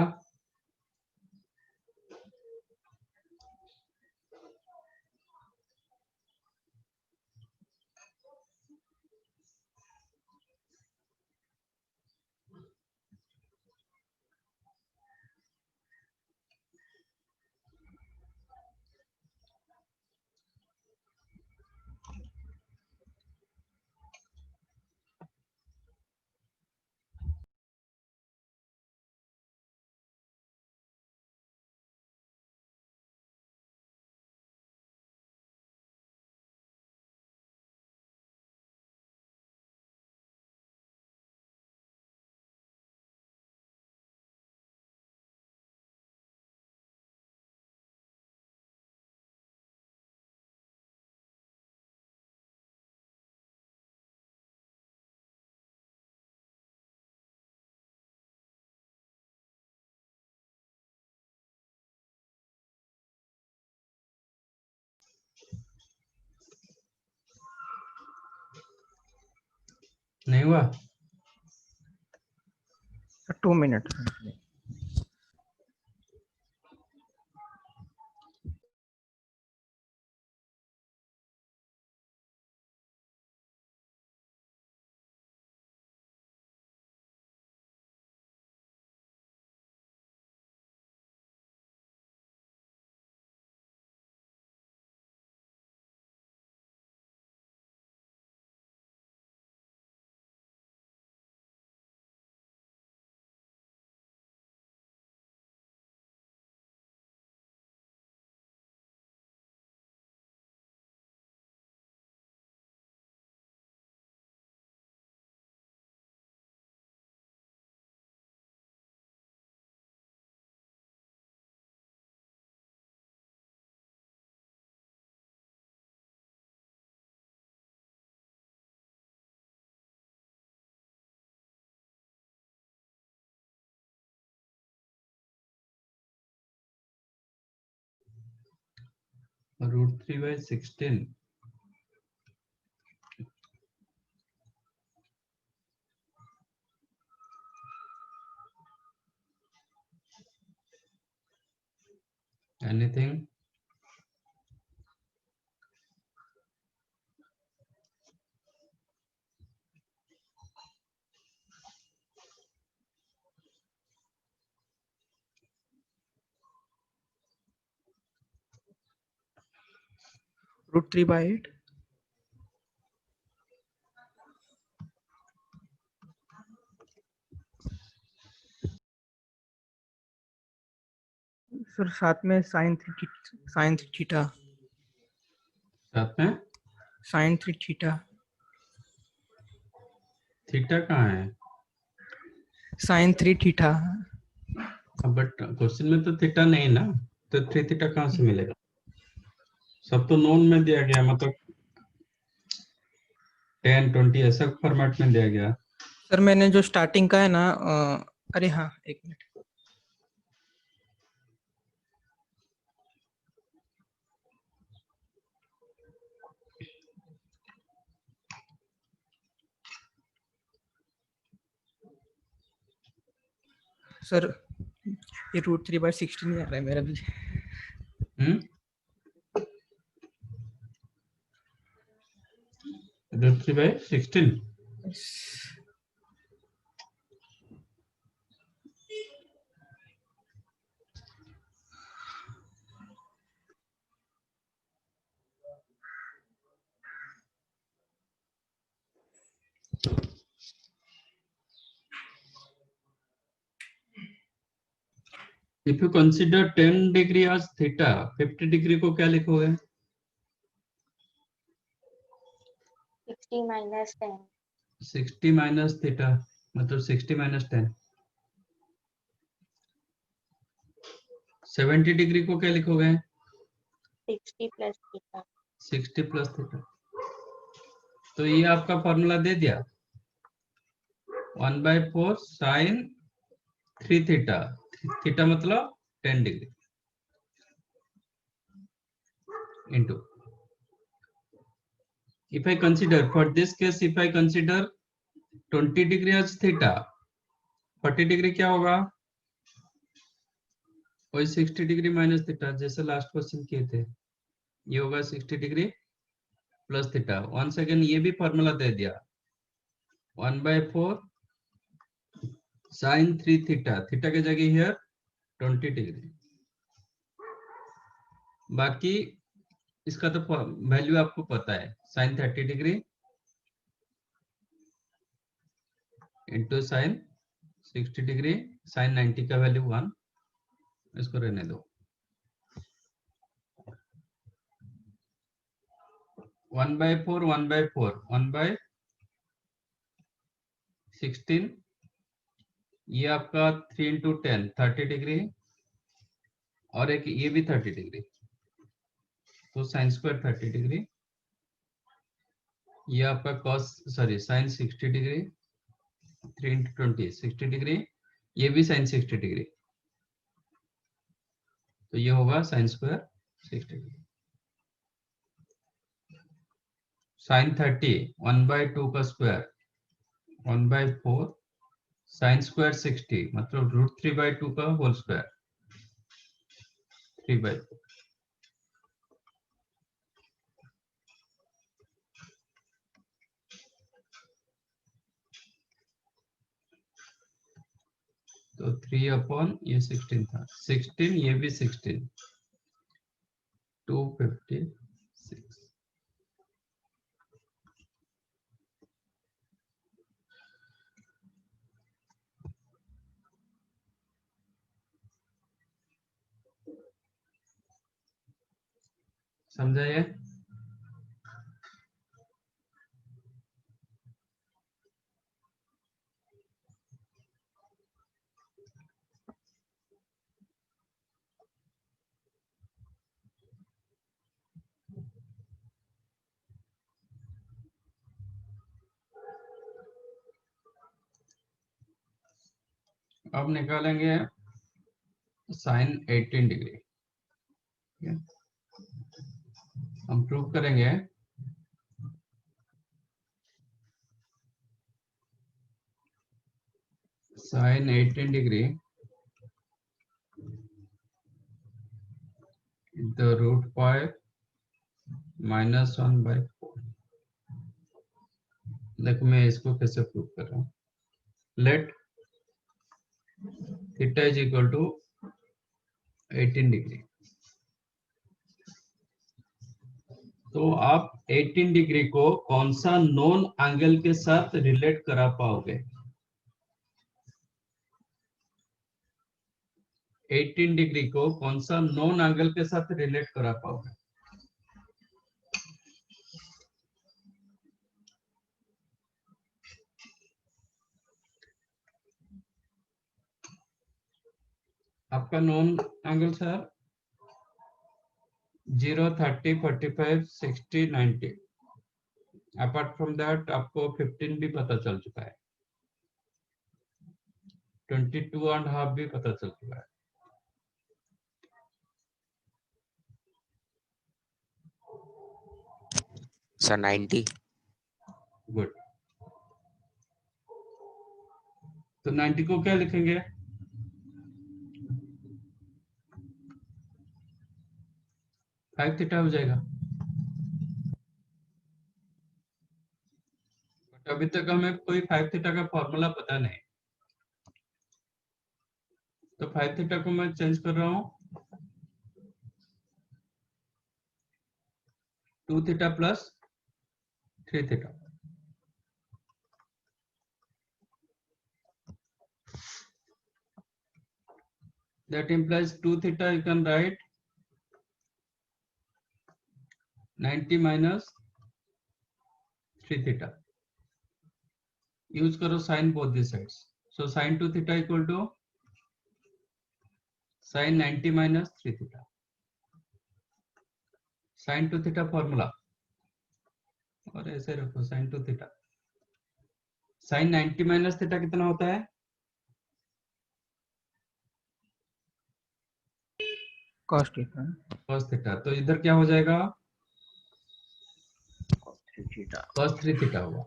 नहीं हुआ? 2 minutes. √3/16. Anything? √3/8. सर साथ में sin 3 थीटा साथ में sin 3 थीटा थीटा कहाँ है? sin 3 थीटा बट क्वेश्चन में तो थीटा नहीं ना, तो 3 थीटा कहाँ से मिलेगा? सब तो नोन में दिया गया, मतलब 10 20 ऐसा फॉर्मेट में दिया गया। सर मैंने जो स्टार्टिंग का है ना अरे हाँ एक मिनट सर ये √3/16 नहीं आ रहा है मेरा भी √3/16 if you consider 10 degree as theta, 50 degree को क्या लिखोगे? 60 minus 10. 60 माइनस थीटा, मतलब 60 माइनस 10। 70 डिग्री को क्या लिखोगे? 60 plus theta. 60 plus theta. तो ये आपका फॉर्मूला दे दिया, 1/4 साइन 3 थीटा, थीटा मतलब 10 degree into, if I consider, for this case if I consider 20 degree as theta, 40 degree क्या होगा? वही 60 डिग्री माइनस थीटा, जैसे लास्ट क्वेश्चन किए थे। ये होगा 60 degree plus theta. Once again ये भी फॉर्मूला दे दिया, 1/4 साइन 3 थीटा, थीटा की जगह हियर 20 डिग्री। बाकी इसका तो वैल्यू आपको पता है, sine 30 degree into sine 60 degree, sine 90 का वैल्यू 1, इसको रहने दो। 1/4 1/4 1/16, ये आपका 3 into 10 30 डिग्री, और एक ये भी 30 डिग्री, तो साइन स्क्वायर 30 डिग्री। ये आपका cos sorry sine 60 degree, 3 into 20 60 degree, ये भी साइन 60 डिग्री, तो ये होगा साइन स्क्वायर 60 डिग्री। साइन 30 1/2 का स्क्वायर 1/4 साइन स्क्वायर 60 मतलब √3/2 का होल स्क्वायर 3/4। तो 3 ये 16 था, 16 ये भी 16, 256। समझा ये? अब निकालेंगे साइन 18 डिग्री। हम प्रूव करेंगे साइन 18 डिग्री द √5 -1/4। देखो मैं इसको कैसे प्रूव कर रहा हूँ। Let theta is equal to 18 degree. तो आप 18 डिग्री को कौन सा नॉन एंगल के साथ रिलेट करा पाओगे? 18 डिग्री को कौन सा नॉन एंगल के साथ रिलेट करा पाओगे? आपका non angle sir 0, 30, 45, 60, 90। Apart from that आपको 15 भी पता चल चुका है, 22.5 भी पता चल चुका है। सर 90। गुड। तो 90 को क्या लिखेंगे? फाइव थीटा हो जाएगा। बट अभी तक हमें कोई 5 थीटा का फॉर्मूला पता नहीं, तो 5 थीटा को मैं चेंज कर रहा हूँ 2 theta plus 3 theta. That implies 2 theta you can write 90 minus 3 theta. Use करो sin both the sides. So sin 2 theta equal to sin 90 minus 3 theta. Sin 2 theta formula और ऐसे रखो sin 2 theta. Sin 90 minus theta कितना होता है? cos theta cos theta। तो इधर क्या हो जाएगा? theta cos 3 theta होगा।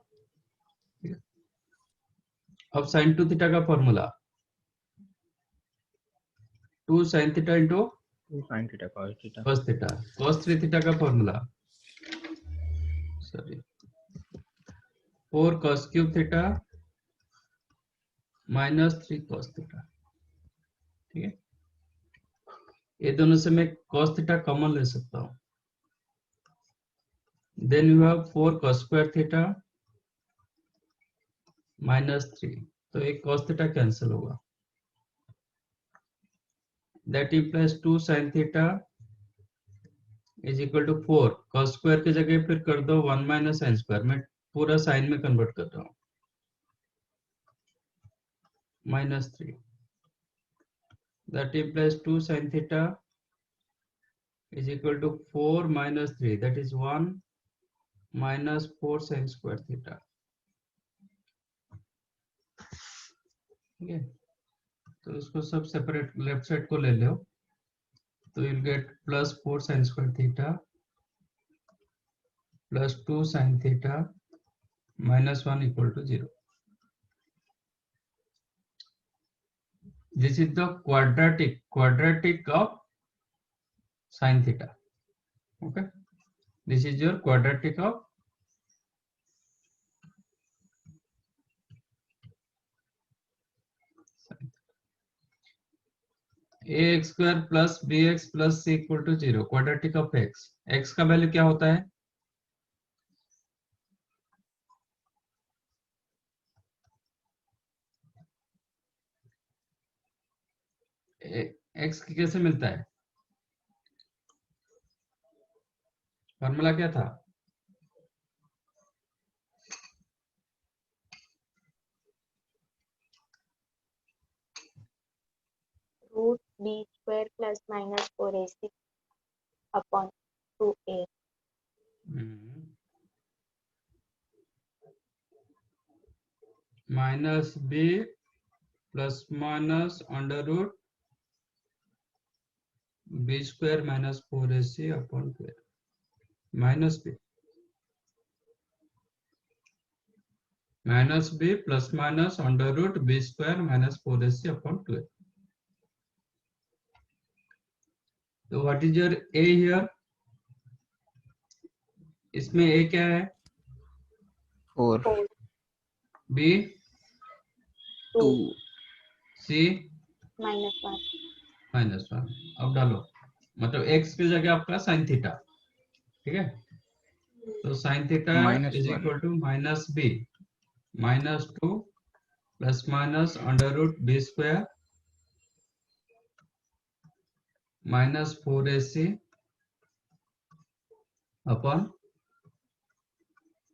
अब sin 2 theta का formula 2 sin theta into 2 sin theta cos theta cos theta। cos 3 theta का formula sorry 4 cos cube theta minus 3 cos theta। ठीक है, ये दोनों से मैं cos theta कॉमन ले सकता हूँ। Then you have 4 cos square theta minus 3, तो एक cos theta कैंसिल होगा। That implies 2 sin theta is equal to 4 cos square की जगह फिर कर दो 1 minus sin square। मैं पूरा साइन में कन्वर्ट कर रहा हूँ, -3। that implies 2 sin theta is equal to 4 minus 3, that is 1 minus 4 sin square theta। ठीक है, तो इसको सब सेपरेट लेफ्ट साइड को ले लो, तो you'll get plus 4 sin square theta plus 2 sin theta minus 1 equal to 0। This is the quadratic of sin theta. Okay, this is your quadratic of sin. ax square plus bx plus c equal to 0. Quadratic of x का value क्या होता है? x की कैसे मिलता है? Formula क्या था? Root B square plus minus 4ac upon 2a minus B plus minus under root B square minus 4ac upon 2 minus B plus minus under root B square minus 4ac upon 2. तो what is your a हियर? इसमें a क्या है? 4 b 2 c minus 1 -1. अब डालो, मतलब x की जगह आपका sin थीटा. ठीक है, तो sin theta is -1 equal to minus B minus 2 plus minus under root B square minus 4ac upon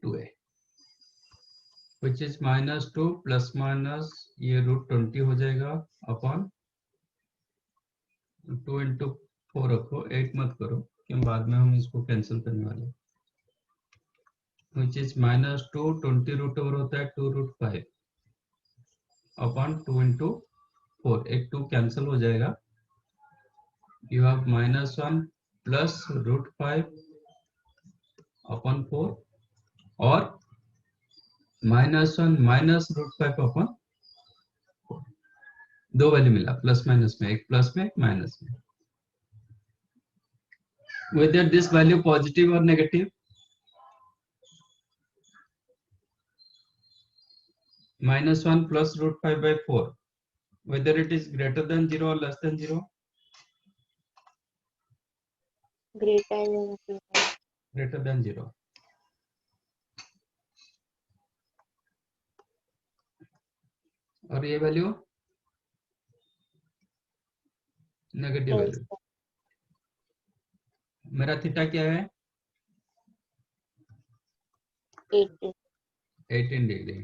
2a which is -2 plus minus ये √20 हो जाएगा अपॉन 2 इंटू 4 रखो, 8 मत करो क्यों, बाद में हम इसको कैंसिल करने वाले. विच इज -2 20 रूट ओवर होता है 2√5 अपॉन 2 इंटू 4. एक 2 कैंसिल हो जाएगा. यू हैव -1 प्लस √5 अपॉन 4 और -1 माइनस √5 अपॉन 4. दो वैल्यू मिला प्लस माइनस में, एक प्लस में एक माइनस में. whether this value positive or negative, -1 plus √5 by 4, whether it is greater than 0 or less than 0, greater than 0 greater than 0. और ये वैल्यू नेगेटिव वैल्यू. मेरा थीटा क्या है? 80 18 डिग्री.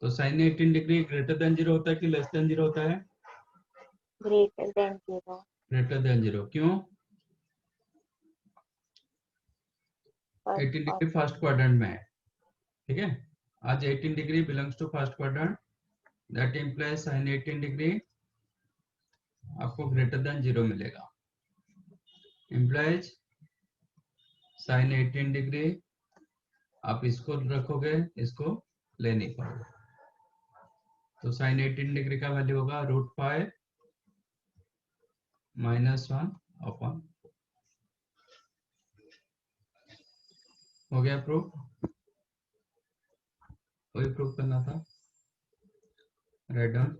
तो साइन 18 डिग्री ग्रेटर देन 0 होता है कि लेस देन 0 होता है? Greater than 0 greater than 0. क्यों? 18 फर्स्ट डिग्री फर्स्ट क्वाड्रेंट में है. ठीक है, आज 18 degree belongs to first quadrant. That implies sine 18 degree आपको ग्रेटर देन 0 मिलेगा. इंप्लाइज साइन 18 डिग्री आप इसको रखोगे, इसको ले नहीं पाओगे. तो साइन 18 डिग्री का वैल्यू होगा √5 -1 अपॉन. हो गया प्रूफ? कोई प्रूफ करना था? Write down.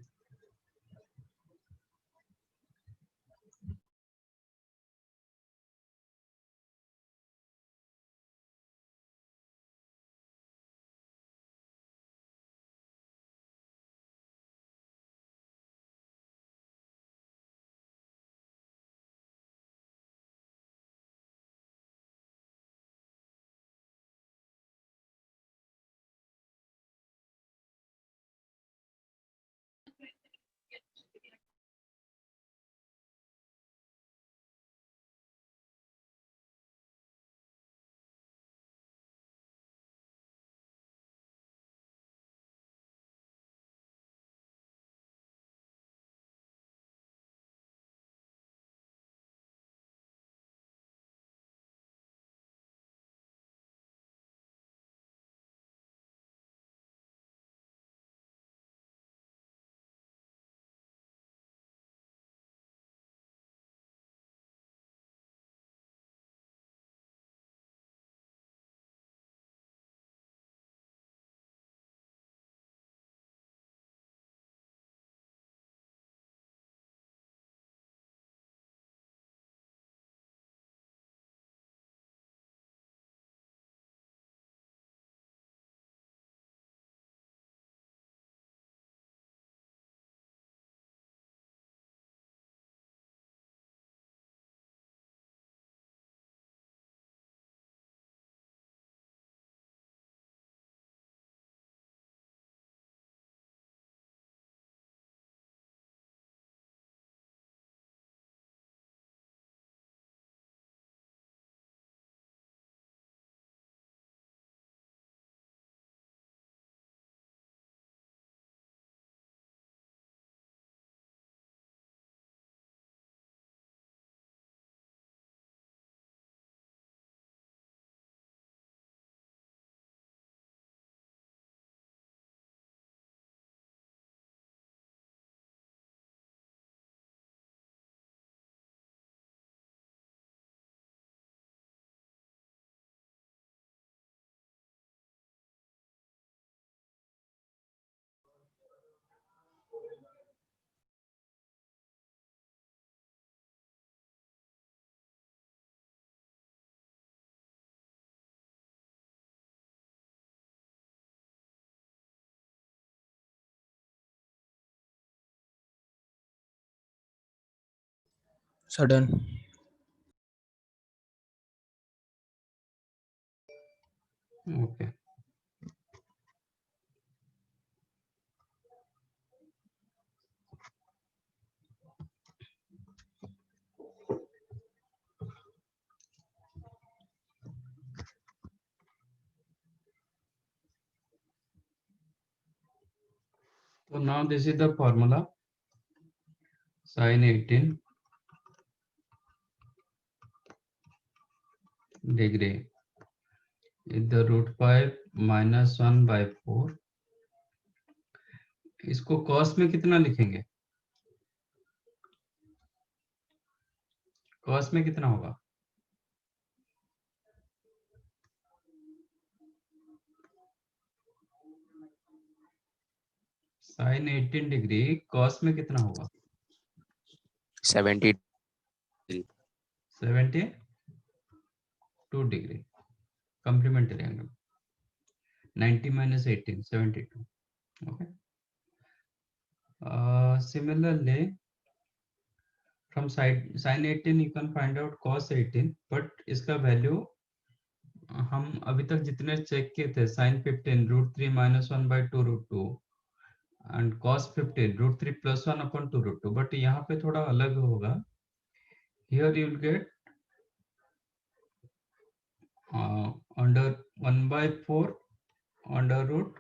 sudden. Okay so now this is the formula sin 18 degree is the root 5 minus 1 by 4. इसको cos में कितना लिखेंगे? cos में कितना होगा? sin 18 डिग्री cos में कितना होगा? 70 72 degree complementary angle 90 minus 18 72. Okay. Similarly from sin 18 you can find out cos 18 but इसका वैल्यू हम अभी तक जितने चेक किए थे sin 15 root 3 minus 1 by 2 root 2 and cos 15 root 3 plus 1 upon 2 root 2 but यहाँ पे थोड़ा अलग होगा. Here you will get under 1 by 4 under root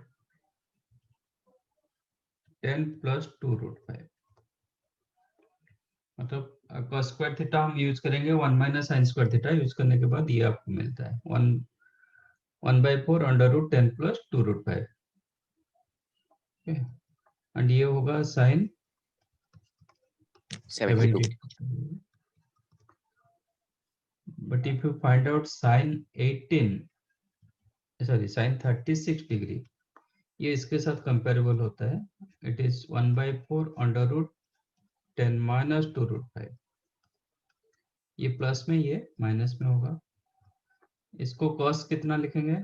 10 plus 2 root 5 मतलब cos स्क्वायर थीटा हम यूज करेंगे 1 minus sin square theta use करने के बाद ये आपको मिलता है 1 by 4 under root 10 plus 2 root 5 and ये होगा sin 72 but if you find out sin 36 degree ये इसके साथ कंपेरेबल होता है. It is 1 by 4 under root 10 minus 2 root 5. ये प्लस में ये माइनस में होगा. इसको cos कितना लिखेंगे?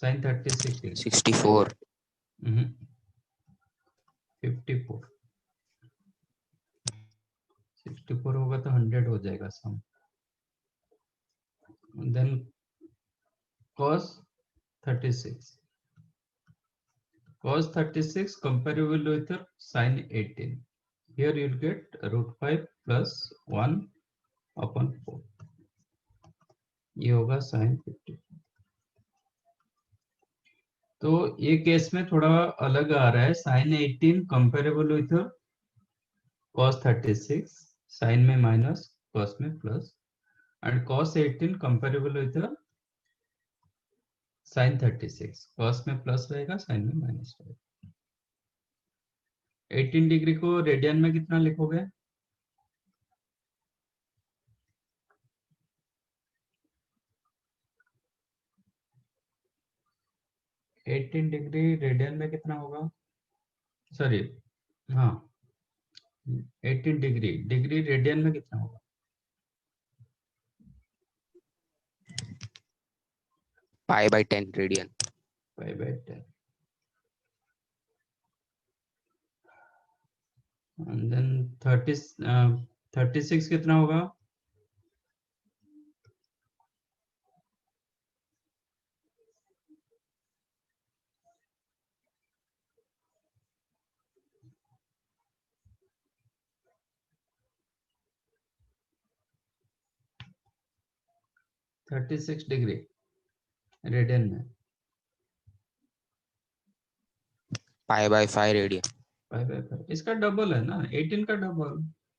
sin 36 डिग्री 64 54 64 होगा तो 100 हो जाएगा sum. Then cos 36 comparable with sin 18. Here you will get root 5 plus 1 upon 4. ये होगा sin 50. तो ये केस में थोड़ा अलग आ रहा है. sin 18 comparable with cos 36, sin में माइनस cos में plus and cos 18 comparable with sin 36. cos में प्लस रहेगा sin में माइनस रहेगा. 18 डिग्री को रेडियन में कितना लिखोगे? एटीन डिग्री रेडियन में कितना होगा? सॉरी हाँ 18 डिग्री रेडियन में कितना होगा? pi by 10 radian. Pi by 10 and then 36 कितना होगा? थर्टी सिक्स डिग्री रेडियन में pi by 5 radian. Pi by 5 इसका डबल है ना 18 का डबल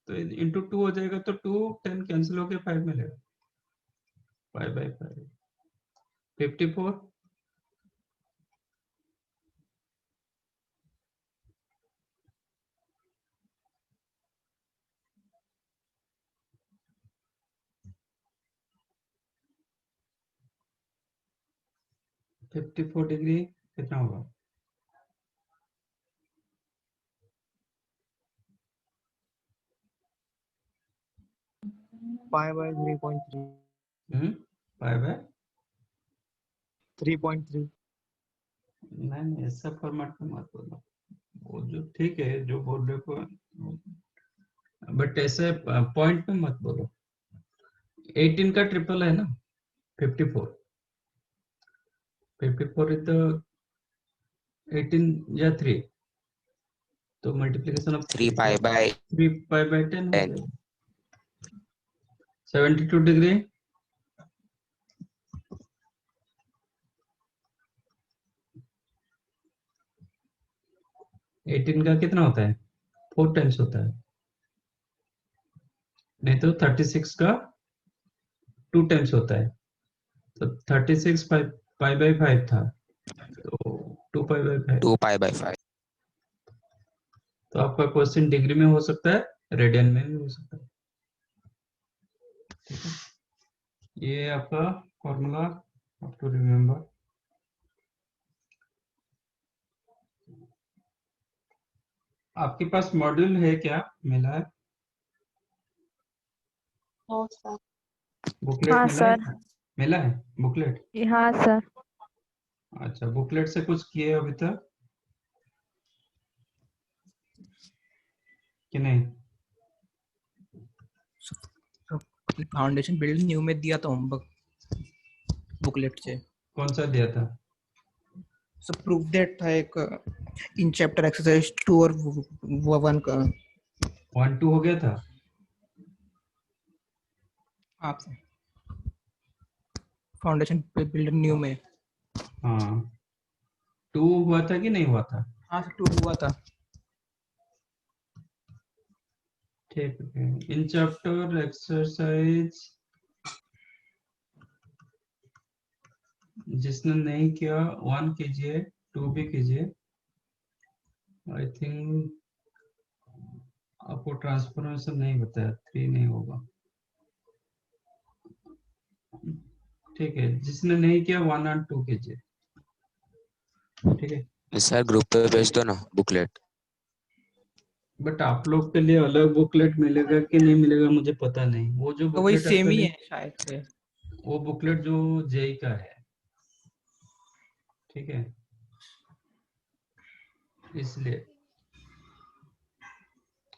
तो इंटू 2 हो जाएगा तो 2 10 कैंसिल होके 5 मिलेगा. पाई बाय 5 54 54 डिग्री कितना होगा? Pi by 3.3. Pi by 3.3. नहीं ऐसा फॉर्मेट में मत बोलो. वो जो ठीक है जो बोल रहे को बट ऐसे पॉइंट में मत बोलो। 18 का ट्रिपल है ना 54। 54 इज द 18 या 3, तो multiplication of 3 pi by 3 pi by 10 हो 10. जाएगा। 72 डिग्री एटीन का कितना होता है 4 टाइम्स होता है, नहीं तो 36 का 2 टाइम्स होता है। तो 36 पाई बाय 5 था, तो 2 पाई बाय 5। 2 pi by 5. तो आपका क्वेश्चन डिग्री में हो सकता है, रेडियन में भी हो सकता है। ठीक है, ये आपका फॉर्मूला आप टू रिमेम्बर। आपके पास मॉड्यूल है क्या, मिला है हो सर। बुकलेट? हाँ मिला है, सर। मिला है बुकलेट? हाँ सर। अच्छा, बुकलेट से कुछ किए अभी तक कि नहीं? फाउंडेशन बिल्ड न्यू में दिया था होमवर्क बुकलेट से। कौन सा दिया था? सो प्रूफ दैट था एक इन चैप्टर एक्सरसाइज 2 और 1 का। 1 2 हो गया था। आप फाउंडेशन बिल्ड न्यू में। हाँ, 2 हुआ था कि नहीं हुआ था? हाँ सर 2 हुआ था। ठीक है, इन चैप्टर एक्सरसाइज जिसने नहीं किया 1 कीजिए, 2 भी कीजिए। आई थिंक आपको ट्रांसफॉर्मेशन नहीं बताया, 3 नहीं होगा। ठीक है, जिसने नहीं किया 1 और 2 कीजिए। ठीक है, सर ग्रुप पे भेज दो ना बुकलेट। बट आप लोग के लिए अलग बुकलेट मिलेगा कि नहीं मिलेगा मुझे पता नहीं। वो जो तो वही बुकलेट सेम आपके ही लिए, है शायद से। वो बुकलेट जो जेई का है, ठीक है, इसलिए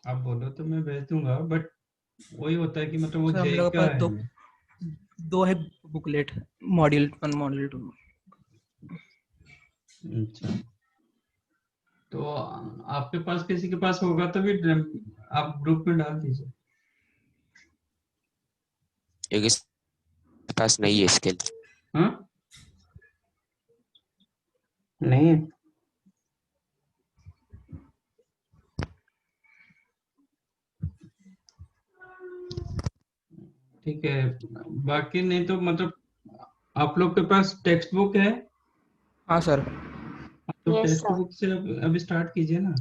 आप बोलो तो मैं भेज दूंगा, बट वही होता है कि मतलब वो सर हम जेई लोग के का पास है। दो है बुकलेट, मॉड्यूल 1 मॉड्यूल 2। अच्छा, तो आपके पास किसी के पास होगा तो भी आप ग्रुप में डाल दीजिए। एक इस पास नहीं है स्किल। हाँ, नहीं है, ठीक है। बाकी नहीं तो मतलब आप लोग के पास टेक्स्ट बुक है? हाँ सर। तो यस टेक्स्ट सर। बुक से अभी स्टार्ट कीजिए ना।